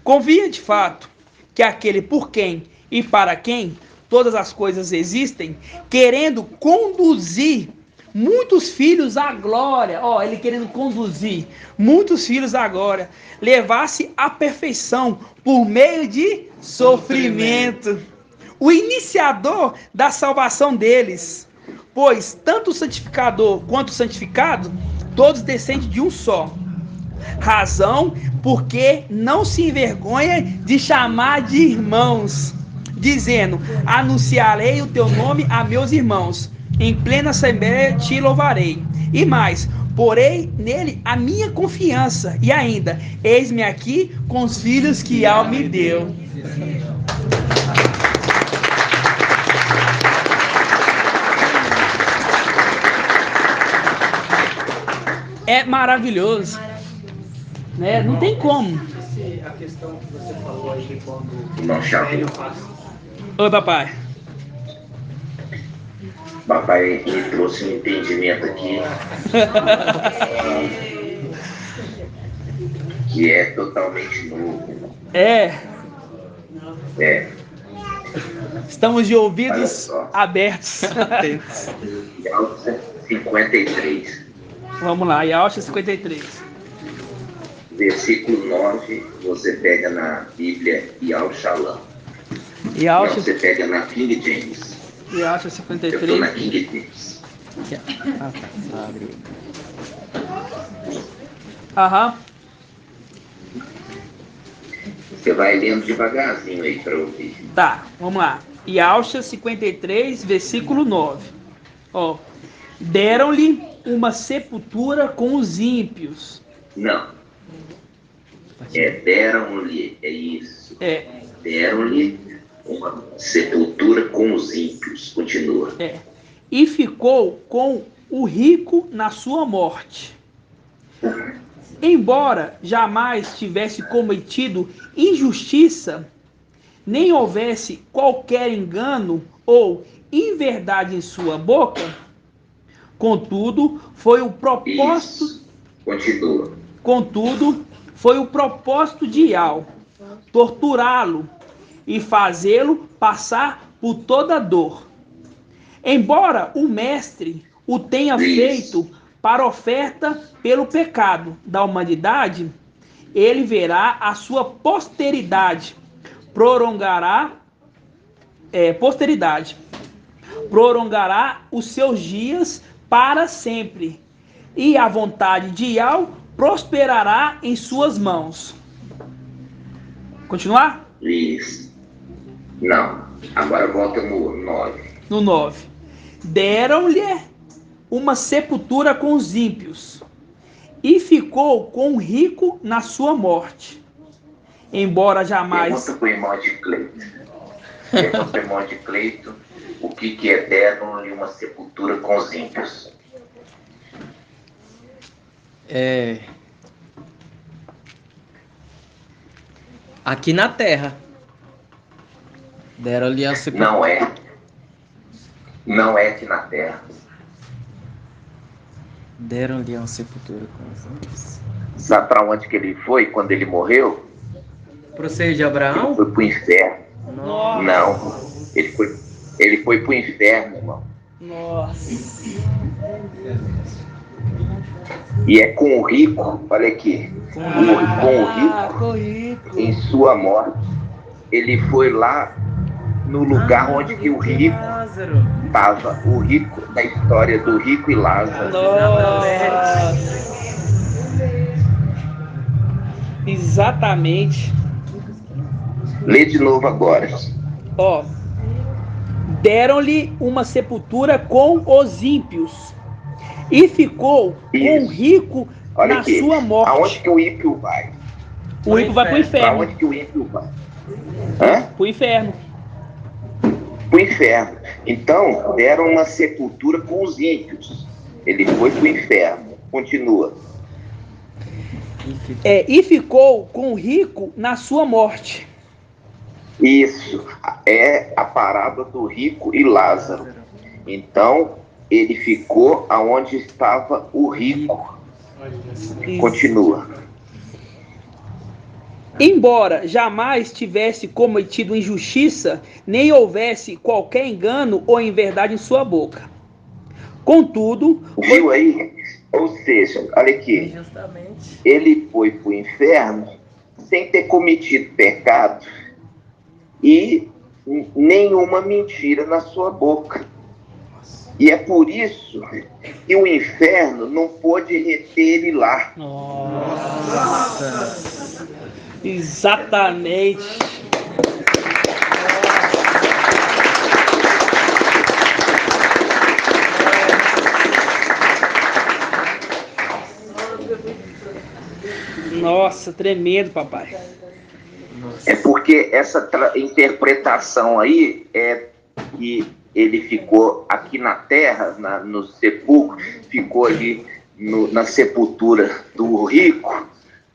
convia de fato que aquele por quem e para quem todas as coisas existem, querendo conduzir muitos filhos à glória, ó, ele querendo conduzir muitos filhos à glória, levasse à perfeição por meio de sofrimento, o iniciador da salvação deles, pois tanto o santificador quanto o santificado, todos descendem de um só. Razão porque não se envergonha de chamar de irmãos, dizendo: anunciarei o teu nome a meus irmãos, em plena assembleia te louvarei. E mais, porei nele a minha confiança, e ainda, eis-me aqui com os filhos que Ial me deu. É maravilhoso. Né? Não tem como. A questão que você falou aí quando Não, velho faz. Oi, papai. Papai me trouxe um entendimento aqui que é totalmente novo. É. Estamos de ouvidos abertos. Yalcha 53. Vamos lá, Yalcha 53. Versículo 9, você pega na Bíblia Yalchalam. Yalcha, Você pega na King James. Yalcha Eu estou 53. na King James. Aham. Você vai lendo devagarzinho aí para ouvir. Tá, vamos lá. Yalcha 53, versículo 9. Ó, deram-lhe uma sepultura com os ímpios. Não. Deram-lhe, é isso. É, Deram-lhe uma sepultura com os ímpios. Continua. é. E ficou com o rico na sua morte. Embora jamais tivesse cometido injustiça, nem houvesse qualquer engano ou inverdade em sua boca, contudo, foi o propósito. Isso. Continua. Contudo, foi o propósito de Ial torturá-lo e fazê-lo passar por toda dor. Embora o mestre o tenha feito para oferta pelo pecado da humanidade, ele verá a sua posteridade, prolongará os seus dias para sempre, e a vontade de Ial prosperará em suas mãos. Continuar? Isso. Não. Agora volta no 9. No 9. Deram-lhe uma sepultura com os ímpios, e ficou com o rico na sua morte. Embora jamais... Pergunta para o irmão de Cleito. Pergunta para o irmão de Cleito o que é deram-lhe uma sepultura com os ímpios. Aqui na terra. Deram-lhe a sepultura. Não é. Não é aqui na terra. Deram-lhe uma sepultura com os ímpios. Sabe para onde que ele foi quando ele morreu? Pro seio de Ele Abraão? foi para o inferno. Nossa. Não. Ele foi para o inferno, irmão. Nossa. E é com o rico, olha aqui. Com o rico em sua morte. Ele foi lá no lugar onde que o rico estava. O rico, da história do rico e Lázaro. Nossa. Exatamente. Lê de novo agora. Ó, deram-lhe uma sepultura com os ímpios, e ficou com o rico Olha na aqui. sua morte. Aonde que o ímpio vai? O ímpio vai pro inferno. Aonde que o ímpio vai? Hã? Pro inferno. Pro inferno. Então, deram uma sepultura com os ímpios. Ele foi pro inferno. Continua. E ficou com o rico na sua morte. Isso é a parábola do rico e Lázaro. Então, ele ficou aonde estava o rico. Continua. Embora jamais tivesse cometido injustiça, nem houvesse qualquer engano ou inverdade em sua boca. Contudo... Viu aí? Ou seja, olha aqui. Ele foi para o inferno sem ter cometido pecado e nenhuma mentira na sua boca. E é por isso que o inferno não pôde reter ele lá. Nossa. Exatamente. Nossa, tremendo, papai. É porque essa interpretação aí é que ele ficou aqui na terra, no sepulcro, ficou ali na sepultura do rico,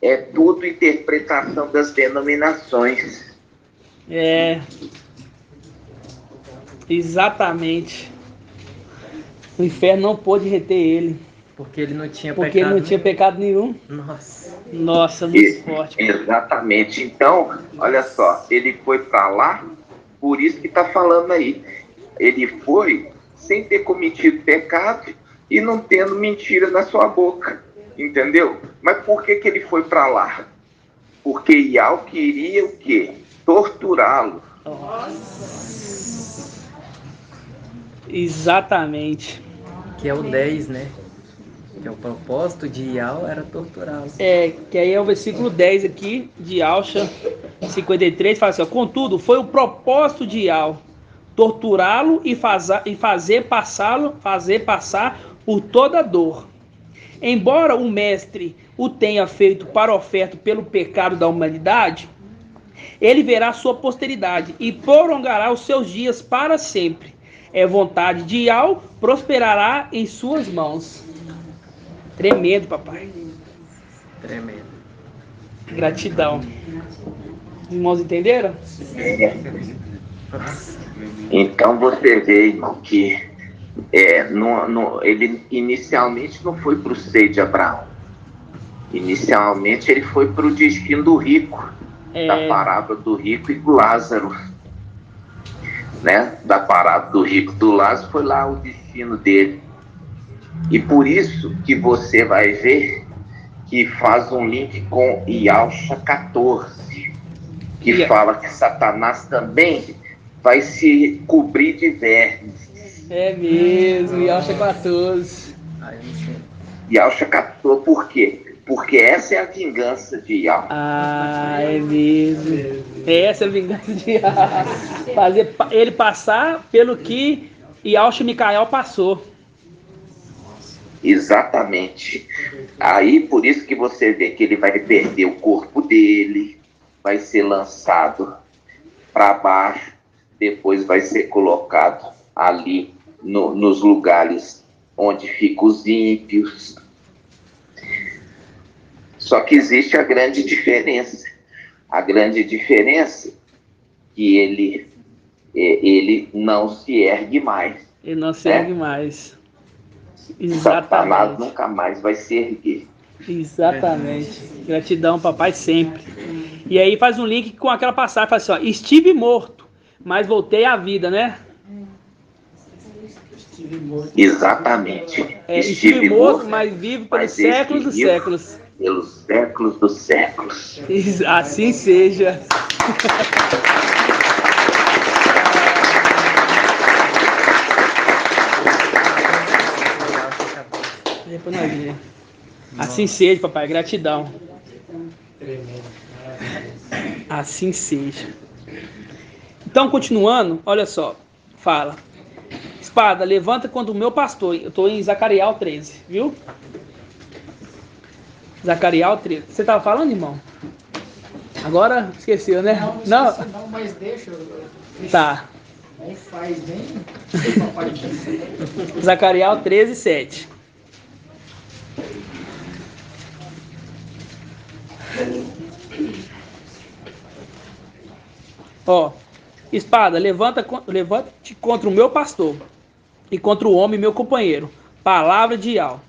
é tudo interpretação das denominações. É. Exatamente. O inferno não pôde reter ele. Porque ele não tinha Porque ele não tinha pecado nenhum. Nossa, muito forte. Exatamente. Então, olha só, ele foi para lá Por isso que está falando aí. Ele foi sem ter cometido pecado e não tendo mentira na sua boca. Entendeu? Mas por que ele foi para lá? Porque Iau queria o quê? Torturá-lo. Exatamente. Que é o 10, né? Que é o propósito de Iau era torturá-lo. Que aí é o versículo 10 aqui, de Alcha 53, fala assim, ó, contudo, foi o propósito de Iau torturá-lo e fazer passar por toda dor. Embora o mestre o tenha feito para oferta pelo pecado da humanidade, ele verá sua posteridade e prolongará os seus dias para sempre. É vontade de Iau, prosperará em suas mãos. Tremendo, papai. Tremendo. Gratidão. Os irmãos entenderam? Então você vê, irmão, que ele inicialmente não foi para o seio de Abraão. Inicialmente ele foi para o destino do rico, da parábola do rico e do Lázaro. Né? Da parábola do rico e do Lázaro foi lá o destino dele. E por isso que você vai ver que faz um link com Iaucha 14, que fala que Satanás também vai se cobrir de vermes. É mesmo, Iaucha 14. Iaucha 14, por quê? Porque essa é a vingança de Iau. É mesmo. Essa é a vingança de Iau. Fazer ele passar pelo que Iaucha e Micael passou. Exatamente. Aí, por isso que você vê que ele vai perder o corpo dele, vai ser lançado para baixo, depois vai ser colocado ali nos lugares onde ficam os ímpios. Só que existe a grande diferença. A grande diferença é que ele não se ergue mais. Ele não se ergue mais. Satanás nunca mais vai se erguer. Exatamente. Gratidão, papai, sempre. E aí faz um link com aquela passagem, fala assim, ó, estive morto, mas voltei à vida, né? Exatamente. Estive morto, mas vivo pelos séculos dos séculos. Pelos séculos dos séculos. Assim seja. Assim seja, papai, gratidão. Assim seja. Então, continuando, olha só, fala. Espada, levanta contra o meu pastor. Eu estou em Zacarias 13, viu? Zacarias 13. Você estava falando, irmão? Agora esqueceu, né? Não, mas deixa. Tá. Não faz bem. Zacarias 13, 7. Ó, espada, levanta-te contra o meu pastor e contra o homem, meu companheiro. Palavra de Iau.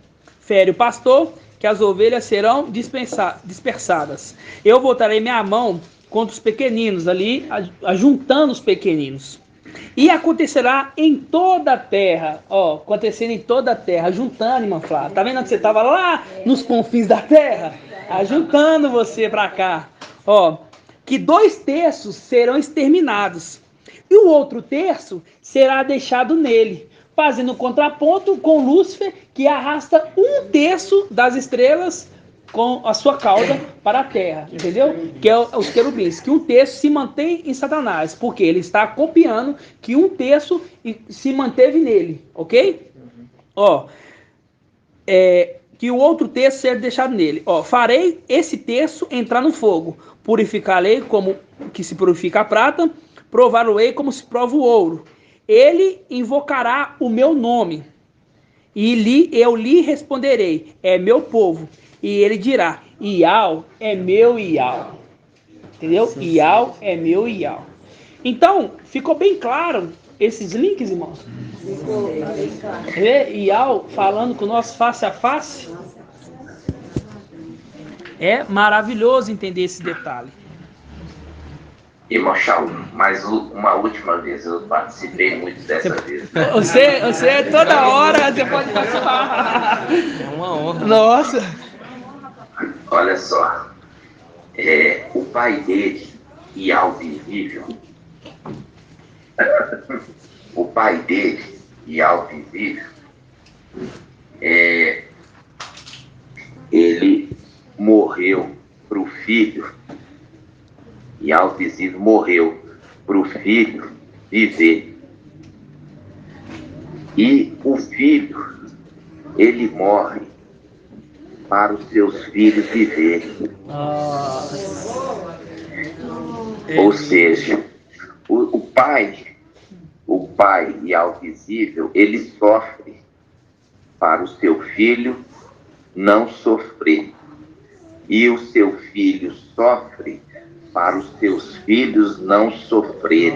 Fere o pastor, que as ovelhas serão dispersadas. Eu voltarei minha mão contra os pequeninos, ali, ajuntando os pequeninos. E acontecerá em toda a terra, acontecendo em toda a terra, juntando, irmã Flávia. Tá vendo onde você estava lá nos confins da terra? Ajuntando você para cá. Que 2/3 serão exterminados, e o outro terço será deixado nele, fazendo contraponto com Lúcifer, que arrasta 1/3 das estrelas com a sua cauda para a terra, entendeu? Que é os querubins, que 1/3 se mantém em Satanás, porque ele está copiando que 1/3 se manteve nele, ok? Que o outro terço seja deixado nele. Farei esse terço entrar no fogo, purificá-lo como que se purifica a prata, prová-lo-ei como se prova o ouro. Ele invocará o meu nome, e eu lhe responderei, é meu povo. E ele dirá, Iau é meu Iau. Entendeu? Sim, Iau é meu Iau. Então, ficou bem claro esses links, irmãos? Iau falando com o nosso face a face. É maravilhoso entender esse detalhe. Irmão Shaul, mas uma última vez, eu participei muito dessa vez. Você toda hora, você pode participar. É uma honra. Nossa. Olha só, o pai dele, Ial Visível, o pai dele, Ial Visível, ele morreu para o filho, Ial Visível morreu para o filho viver. E o filho, ele morre para os seus filhos viverem. Ou seja, o pai Ial Visível, ele sofre para o seu filho não sofrer. E o seu filho sofre para os seus filhos não sofrerem.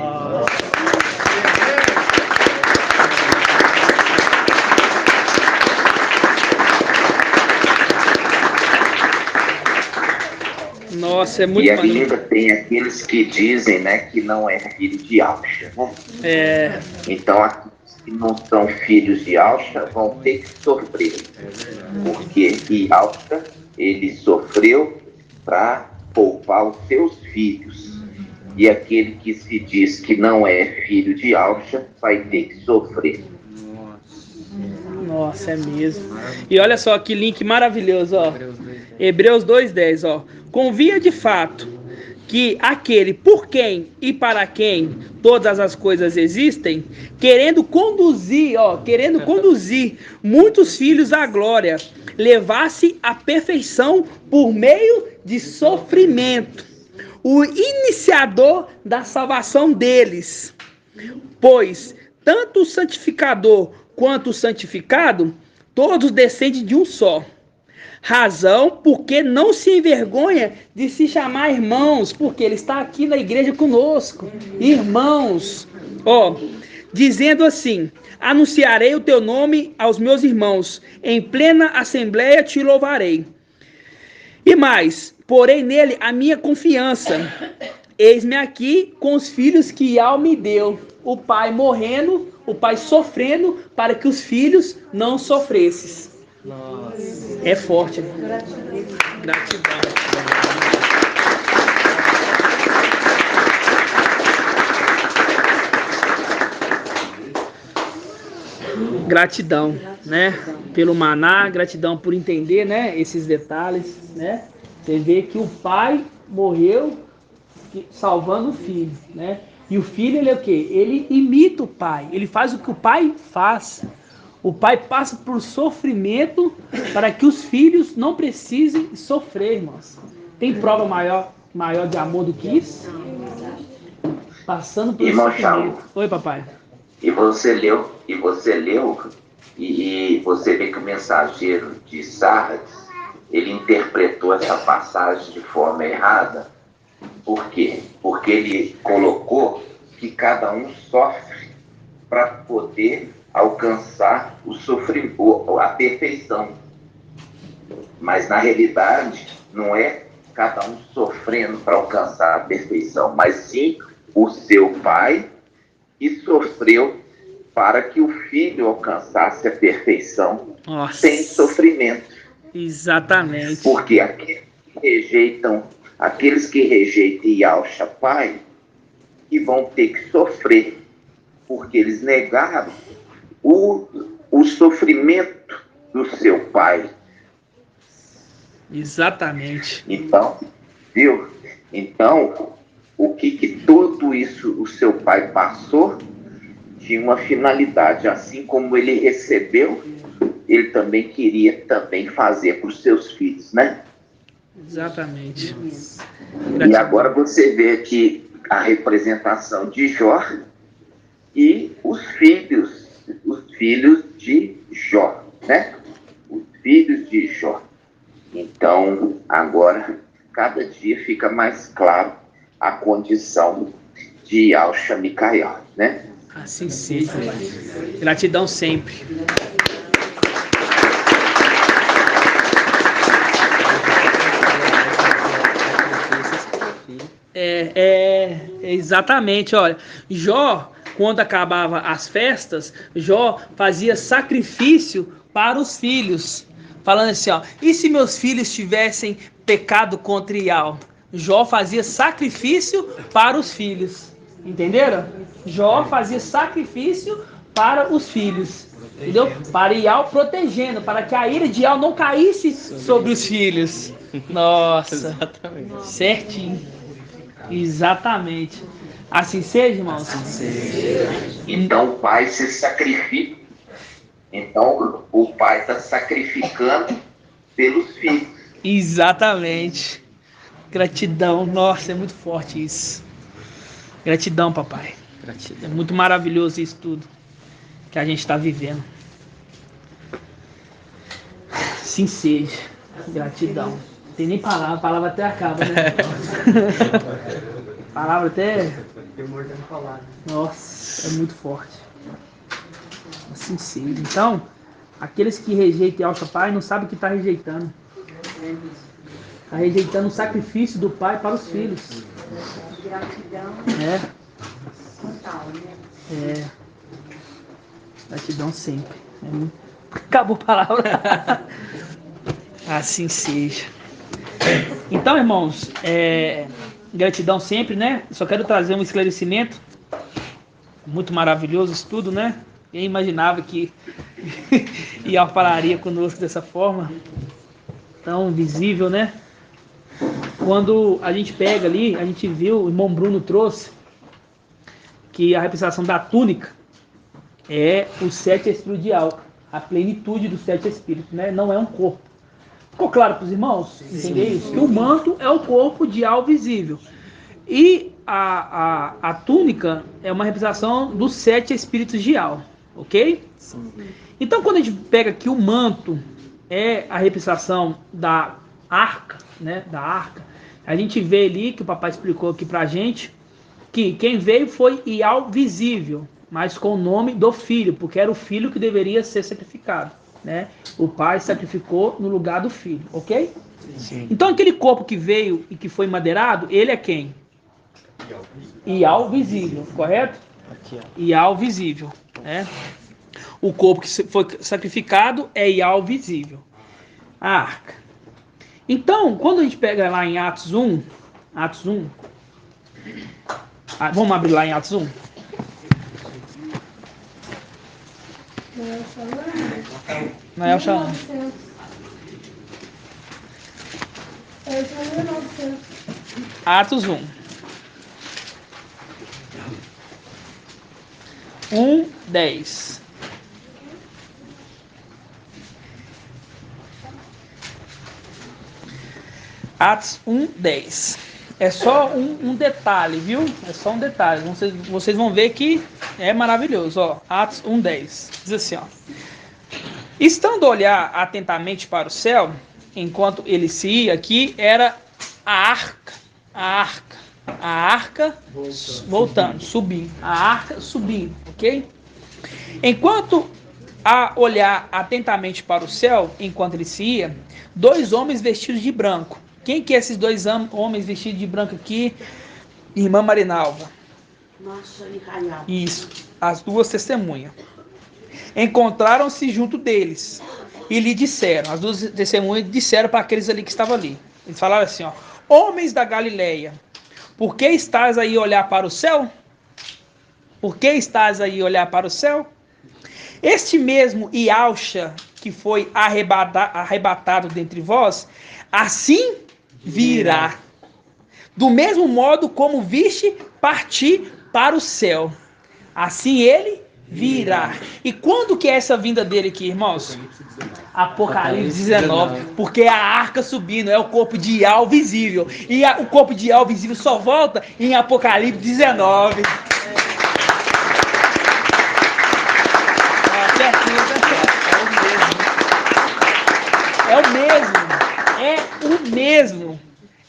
Nossa, é muito E ainda tem aqueles que dizem, né, que não é filho de Alcha, né? Então, aqueles que não são filhos de Alcha vão ter que sofrer. Porque Alcha, ele sofreu para poupar os seus filhos. E aquele que se diz que não é filho de Alcha vai ter que sofrer. Nossa, é mesmo. E olha só que link maravilhoso, ó. Hebreus 2:10, ó. Convia de fato que aquele por quem e para quem todas as coisas existem, querendo conduzir muitos filhos à glória, levasse à perfeição por meio de sofrimento, o iniciador da salvação deles. Pois tanto o santificador quanto o santificado, todos descendem de um só. Razão porque não se envergonha de se chamar irmãos, porque ele está aqui na igreja conosco. Irmãos, ó, dizendo assim: anunciarei o teu nome aos meus irmãos, em plena assembleia te louvarei. E mais, porei nele a minha confiança. Eis-me aqui com os filhos que Ial me deu. O pai morrendo, o pai sofrendo para que os filhos não sofressem. Nossa. É forte, né? Gratidão. Gratidão, né? Pelo maná, gratidão por entender, né? Esses detalhes, né? Você vê que o pai morreu salvando o filho, né? E o filho, ele é o quê? Ele imita o pai, ele faz o que o pai faz. O pai passa por sofrimento para que os filhos não precisem sofrer, irmãos. Tem prova maior de amor do que isso? Passando por sofrimento. Oi, papai. E você leu, e você vê que o mensageiro de Sardes, ele interpretou essa passagem de forma errada. Por quê? Porque ele colocou que cada um sofre para poder alcançar o sofrimento, a perfeição. Mas na realidade não é cada um sofrendo para alcançar a perfeição, mas sim o seu pai que sofreu para que o filho alcançasse a perfeição. Nossa. Sem sofrimento. Exatamente. Porque aqueles que rejeitam Yahshua pai, que vão ter que sofrer, porque eles negaram o sofrimento do seu pai. Exatamente. Então, viu? Então, o que tudo isso o seu pai passou tinha uma finalidade. Assim como ele recebeu, ele também queria fazer para os seus filhos, né? Exatamente. E agora você vê aqui a representação de Jó e os filhos de Jó, né? Os filhos de Jó. Então, agora, cada dia fica mais claro a condição de Yahshua Micael, né? Assim seja. Gratidão sempre. Exatamente, olha. Jó, quando acabava as festas, Jó fazia sacrifício para os filhos. Falando assim, ó, e se meus filhos tivessem pecado contra Ial? Jó fazia sacrifício para os filhos. Entenderam? Jó fazia sacrifício para os filhos. Entendeu? Para Ial protegendo, para que a ira de Ial não caísse sobre os filhos. Nossa. Exatamente. Certinho. Exatamente. Assim seja, irmãos? Então o pai se sacrifica. Então o pai está sacrificando pelos filhos. Exatamente. Gratidão. Nossa, é muito forte isso. Gratidão, papai. Gratidão. É muito maravilhoso isso tudo que a gente está vivendo. Sim seja. Gratidão. Não tem nem palavra, a palavra até acaba, né? Palavra até... Nossa, é muito forte. Assim seja. Então, aqueles que rejeitam o pai não sabem o que está rejeitando. Está rejeitando o sacrifício do pai para os filhos. Gratidão total, né? É. Gratidão sempre. Acabou a palavra. Assim seja. Então, irmãos, gratidão sempre, né? Só quero trazer um esclarecimento. Muito maravilhoso isso tudo, né? Quem imaginava que Ial falaria conosco dessa forma tão visível, né? Quando a gente pega ali, a gente viu, o irmão Bruno trouxe que a representação da túnica é os 7 espíritos de Ial, a plenitude dos 7 espíritos, né? Não é um corpo. Ficou claro para os irmãos? Entendeu isso? Que o manto é o corpo de Ial visível. E a túnica é uma representação dos 7 espíritos de Ial. Ok? Sim. Então, quando a gente pega que o manto é a representação da arca, né? Da arca, a gente vê ali, que o papai explicou aqui pra gente, que quem veio foi Ial visível, mas com o nome do filho, porque era o filho que deveria ser sacrificado, né? O pai sacrificou no lugar do filho, ok? Sim. Então aquele corpo que veio e que foi madeirado, ele é quem? Ial visível, correto? Aqui, ó. Ial visível, né? O corpo que foi sacrificado é Ial visível. A arca. Então, quando a gente pega lá em Atos 1, vamos abrir lá em Atos 1? Não é o Shalom. Atos 1. 1:10. Atos 1:10. É só um detalhe, viu? É só um detalhe. Vocês vão ver que é maravilhoso. Ó, Atos 1:10. Diz assim, ó. Estando a olhar atentamente para o céu, enquanto ele se ia, aqui era a arca voltando, subindo. A arca subindo, ok? Enquanto a olhar atentamente para o céu, enquanto ele se ia, 2 homens vestidos de branco. Quem que é esses 2 homens vestidos de branco aqui? Irmã Marinalva. Nossa, Israel. Isso, as 2 testemunhas. Encontraram-se junto deles e lhe disseram, as 2 testemunhas disseram para aqueles ali que estavam ali. Eles falaram assim, ó: homens da Galileia, por que estás aí a olhar para o céu? Por que estás aí a olhar para o céu? Este mesmo Ialcha que foi arrebatado dentre vós, assim virá. Do mesmo modo como viste partir para o céu, assim ele virá. E quando que é essa vinda dele aqui, irmãos? Apocalipse 19. Porque a arca subindo é o corpo de Ial visível. E o corpo de Ial visível só volta em Apocalipse 19.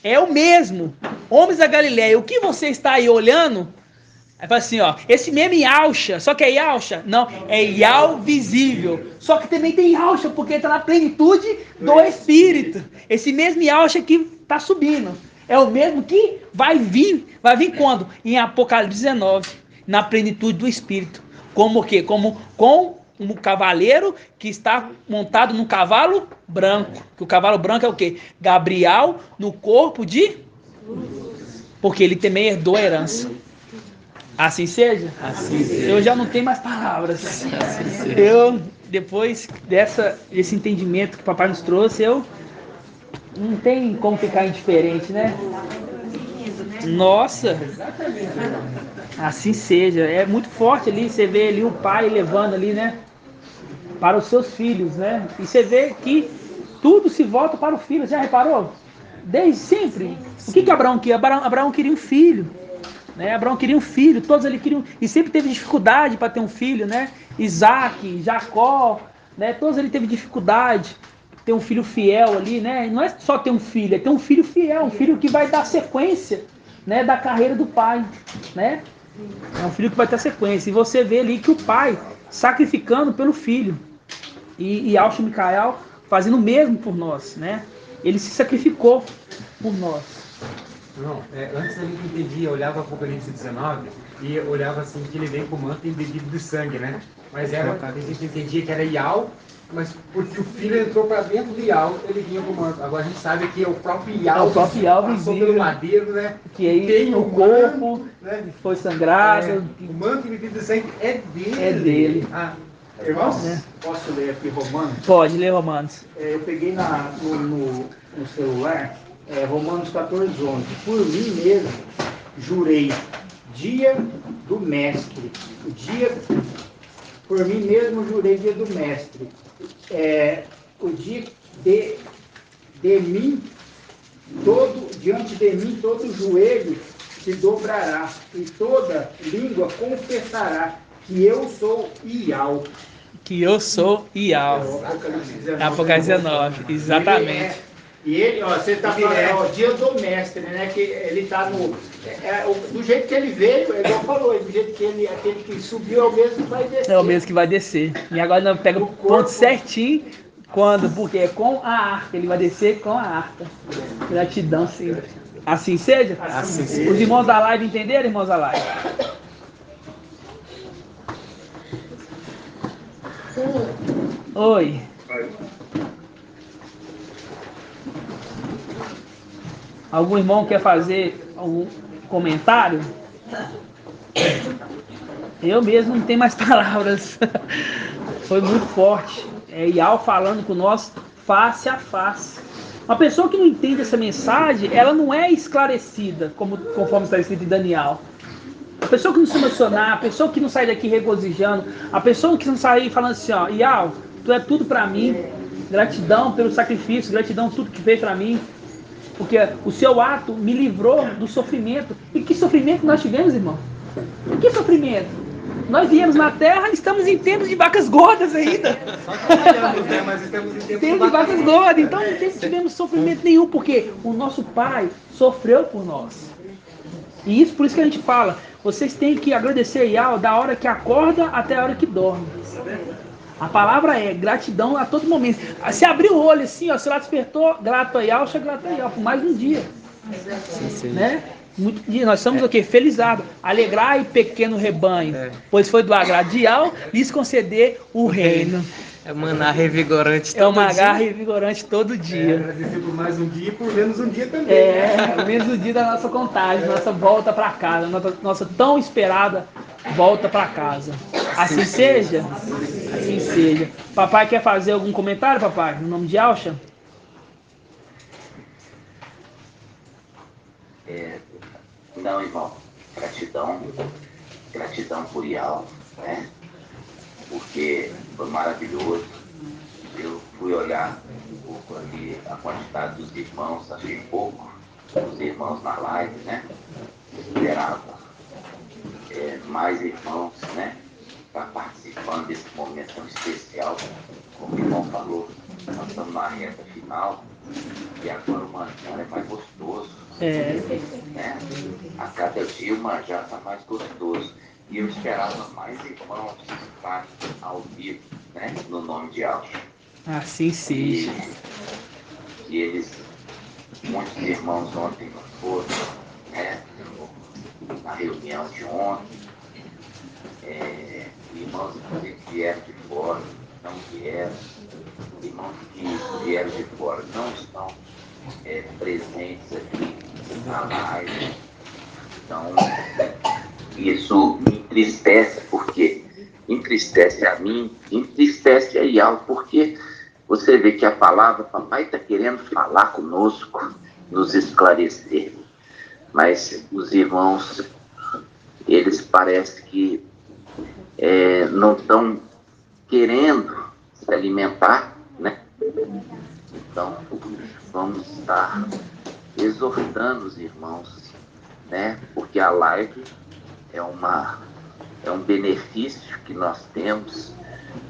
É o mesmo. Homens da Galileia, o que você está aí olhando? Aí fala assim, ó, esse mesmo Ialcha, só que é Ialcha? Não, é Ial visível. Só que também tem Ialcha, porque está na plenitude do Espírito. Esse mesmo Ialcha que está subindo. É o mesmo que vai vir quando? Em Apocalipse 19, na plenitude do Espírito. Como o quê? Como com um cavaleiro que está montado num cavalo branco. Que o cavalo branco é o quê? Gabriel no corpo de... Porque ele também herdou a herança. Assim seja? Assim seja. Eu já não tenho mais palavras. Assim seja. Eu, depois desse entendimento que o papai nos trouxe, eu não tem como ficar indiferente, né? Nossa! Assim seja. É muito forte ali, você vê ali o pai levando ali, né? Para os seus filhos, né? E você vê que tudo se volta para o filho. Já reparou? Desde sempre. O que Abraão queria? Abraão queria um filho. Né? Abraão queria um filho, todos ele queriam, e sempre teve dificuldade para ter um filho, né? Isaac, Jacó, né? Todos ele teve dificuldade ter um filho fiel ali, né? Não é só ter um filho, é ter um filho fiel, um filho que vai dar sequência, né? Da carreira do pai, né? É um filho que vai ter sequência. E você vê ali que o pai sacrificando pelo filho e Alcho Micael fazendo o mesmo por nós, né? Ele se sacrificou por nós. Não, antes a gente entendia, olhava o Apocalipse 19 e olhava assim que ele vem com o manto embebido de sangue, né? Mas era, a gente entendia que era Ial, mas porque o filho entrou para dentro de Ial, ele vinha com o manto. Agora a gente sabe que é o próprio Ial, passou pelo madeiro, né? Que aí tem o corpo, né? Foi sangrado. O manto embebido de sangue é dele. É dele. Irmãos, É. posso ler aqui Romanos? Pode ler Romanos. Eu peguei no celular Romanos 14:11. Por mim mesmo jurei, dia do mestre. Por mim mesmo jurei, dia do mestre. O dia de mim, diante de mim, todo joelho se dobrará e toda língua confessará que eu sou Ial. Que eu sou Ial. Apocalipse 19, exatamente. E ele, você está falando, dia do mestre, né? Que ele está do jeito que ele veio, ele falou, do jeito que aquele que subiu é o mesmo que vai descer. É o mesmo que vai descer. E agora nós pegamos o ponto certinho. Quando? Porque é com a arca. Ele vai descer com a arca. Gratidão, Senhor. Assim seja? Assim seja. Os irmãos da live entenderam, irmãos da live? Oi. Algum irmão quer fazer algum comentário? Eu mesmo não tenho mais palavras. Foi muito forte. Ial falando com nós face a face. Uma pessoa que não entende essa mensagem, ela não é esclarecida, conforme está escrito em Daniel. A pessoa que não se emocionar, a pessoa que não sai daqui regozijando, a pessoa que não sair falando assim, ó, Ial, tu é tudo para mim, gratidão pelo sacrifício, gratidão por tudo que fez para mim, porque o seu ato me livrou do sofrimento. E que sofrimento nós tivemos, irmão? Que sofrimento? Nós viemos na terra, estamos em tempos de vacas gordas ainda. Só trabalhamos, né? Mas estamos em Tempos de vacas gordas, então não tivemos sofrimento nenhum, porque o nosso Pai sofreu por nós. E isso, por isso que a gente fala, vocês têm que agradecer a Ial da hora que acorda até a hora que dorme. A palavra é gratidão a todo momento. Se abrir o olho assim, ó, se lá despertou, grato a Ial, grato a Ial, por mais um dia. Né? Muito dia, nós somos o quê? Felizados. Alegrai, pequeno rebanho, pois foi do agrado de Ial lhes conceder o reino. É maná revigorante todo dia. É uma dia. garra revigorante todo dia. Agradecer por mais um dia e por menos um dia também. Menos um dia da nossa contagem, nossa volta para casa, nossa tão esperada volta para casa. Assim seja? Assim seja. Papai quer fazer algum comentário, papai? No nome de Alcha? Não, irmão. Gratidão por Ial, né? Porque foi maravilhoso. Eu fui olhar um pouco ali a quantidade dos irmãos, achei pouco, os irmãos na live, né? Esperava mais irmãos, né? Para participando desse momento tão especial. Como o irmão falou, nós estamos na reta final e agora o manjar é mais gostoso. Né? A cada dia o manjar está mais gostoso. E eu esperava mais irmãos participar ao vivo, né? No nome de Alcho. Assim seja. E eles muitos irmãos ontem não foram, né? Na reunião de ontem. Irmãos que vieram de fora, não vieram. Irmãos que vieram de fora não estão presentes aqui na live. Então, isso me entristece, porque entristece a mim, entristece a Ial, porque você vê que a palavra, papai está querendo falar conosco, nos esclarecer. Mas os irmãos, eles parecem que não estão querendo se alimentar, né? Então, vamos estar exortando os irmãos, né? Porque a live é um benefício que nós temos,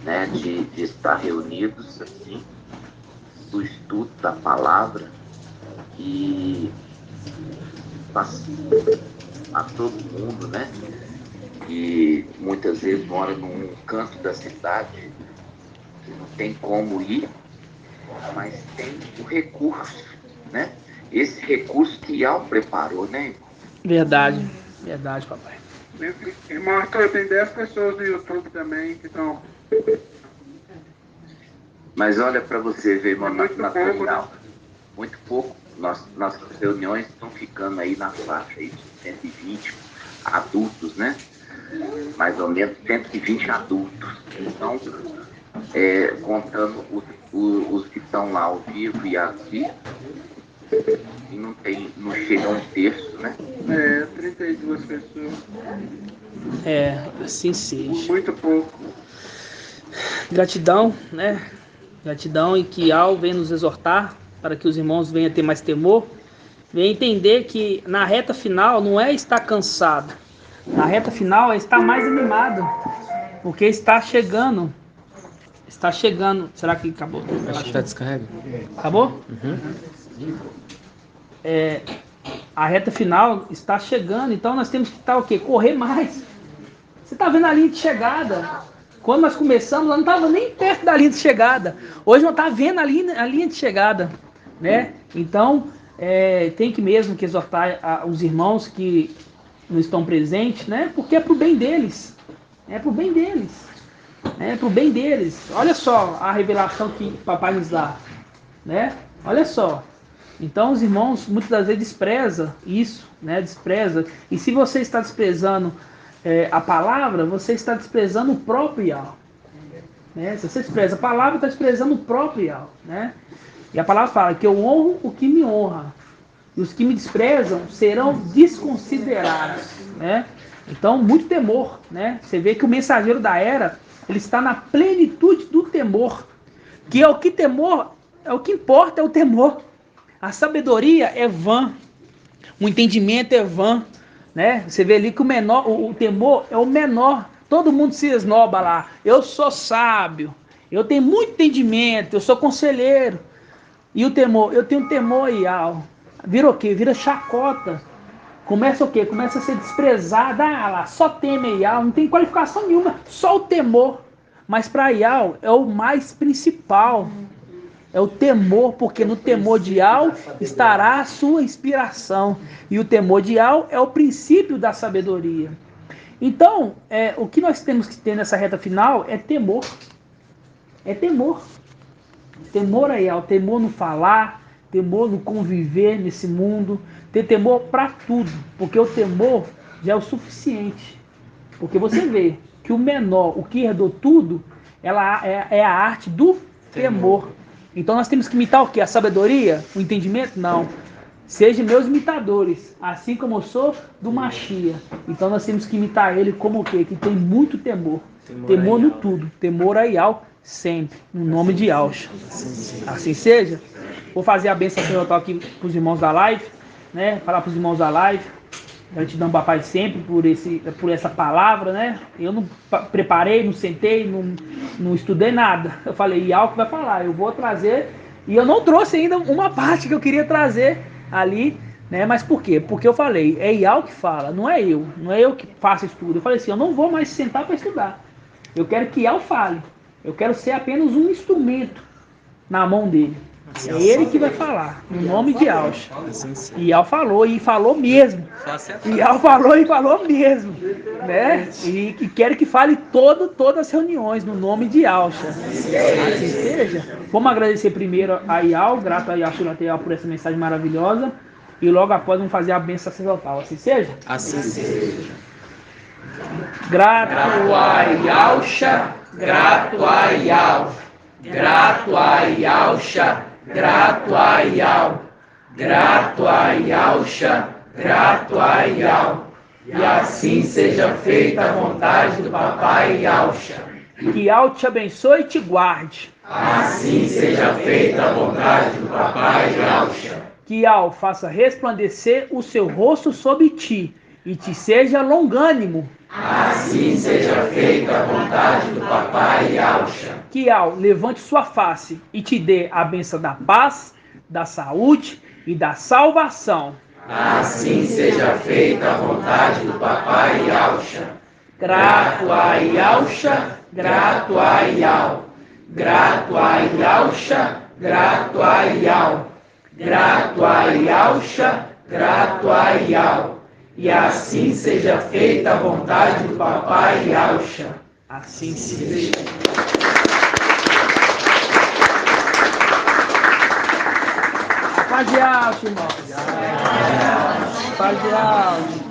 né? De estar reunidos assim, do estudo da palavra e a todo mundo, né? Que muitas vezes mora num canto da cidade que não tem como ir, mas tem o recurso, né? Esse recurso que Ial preparou, né, irmão? Verdade, verdade, papai. Irmão Arthur, tem 10 pessoas no YouTube também que estão... Mas olha para você ver, irmão, na pouco, final, né? muito pouco. Nossas reuniões estão ficando aí na faixa aí de 120 adultos, né? Mais ou menos 120 adultos. Então, contando os que estão lá ao vivo e aqui, e não chega a um terço, né? 32 pessoas. Assim seja. Muito pouco. Gratidão, né? Gratidão, e que Ial venha nos exortar para que os irmãos venham ter mais temor, venham entender que na reta final não é estar cansado, na reta final é estar mais animado, porque está chegando, será que acabou? Acho que está descarregando. Acabou? A reta final está chegando, então nós temos que estar o quê? Correr mais. Você está vendo a linha de chegada? Quando nós começamos, nós não estava nem perto da linha de chegada. Hoje nós estamos vendo a linha de chegada, né? Então, tem que mesmo que exortar os irmãos que não estão presentes, né? Porque é para o bem deles. É para o bem deles. É para o bem deles. Olha só a revelação que o papai nos dá, né? Olha só. Então, os irmãos muitas das vezes desprezam isso, né? Despreza. E se você está desprezando a palavra, você está desprezando o próprio Ial, né? Se você despreza a palavra, está desprezando o próprio Ial, né? E a palavra fala que eu honro o que me honra, e os que me desprezam serão desconsiderados, né? Então, muito temor, né? Você vê que o mensageiro da era, ele está na plenitude do temor, que é o que importa é o temor. A sabedoria é vã, o entendimento é vã, né? Você vê ali que o temor é o menor. Todo mundo se esnoba lá. Eu sou sábio, eu tenho muito entendimento, eu sou conselheiro. E o temor, eu tenho temor, Ial. Vira o quê? Vira chacota. Começa o quê? Começa a ser desprezado. Ah lá, só teme Ial, não tem qualificação nenhuma, só o temor. Mas para Ial é o mais principal. É o temor, porque no temor de Ial estará a sua inspiração. E o temor de Ial é o princípio da sabedoria. Então, o que nós temos que ter nessa reta final é temor. É temor. Temor a Ial, temor no falar, temor no conviver nesse mundo, ter temor para tudo, porque o temor já é o suficiente. Porque você vê que o menor, o que herdou tudo, ela é a arte do temor. Então nós temos que imitar o quê? A sabedoria? O entendimento? Não. Sejam meus imitadores, assim como eu sou do Machia. Então nós temos que imitar ele como o quê? Que tem muito temor. Temor no tudo. Temor a Ial sempre. No nome de Yaush. Assim seja. Vou fazer a bênção sacerdotal aqui para os irmãos da live, né? Falar para os irmãos da live. Gratidão, papai, sempre por essa palavra, né? Eu não preparei, não sentei, não estudei nada. Eu falei, Ial que vai falar, eu vou trazer. E eu não trouxe ainda uma parte que eu queria trazer ali, né? Mas por quê? Porque eu falei, é Ial que fala, não é eu que faço estudo. Eu falei assim, eu não vou mais sentar para estudar. Eu quero que Ial fale. Eu quero ser apenas um instrumento na mão dele. É ele que vai falar, no nome de Alcha. Assim sim. E Al falou, e falou mesmo. Faça E Al falou e falou mesmo, né? E que quero que fale todas as reuniões no nome de Alcha. Assim seja. Vamos agradecer primeiro a Ial, grato a Ial Chulateal por essa mensagem maravilhosa. E logo após vamos fazer a bênção sacerdotal. Assim seja? Assim seja. Grato a Yalcha, grato a Ial, grato a Yalcha, grato a Ial, grato a Yalcha, grato a Ial. E assim seja feita a vontade do papai Yalcha. Que Ial te abençoe e te guarde. Assim seja feita a vontade do papai Yalcha. Que Ial faça resplandecer o seu rosto sobre ti e te seja longânimo. Assim seja feita a vontade do papai Yalcha. Que Ial levante sua face e te dê a bênção da paz, da saúde e da salvação. Assim seja feita a vontade do papai Yalcha. Grato a Yalcha, grato a Ial. Grato a Yalcha, grato a Ial. Grato a Yalcha, grato a Ial. E assim seja feita a vontade do papai Yalcha. Assim seja. Paz de Yalcha, irmãos. Paz de Yalcha.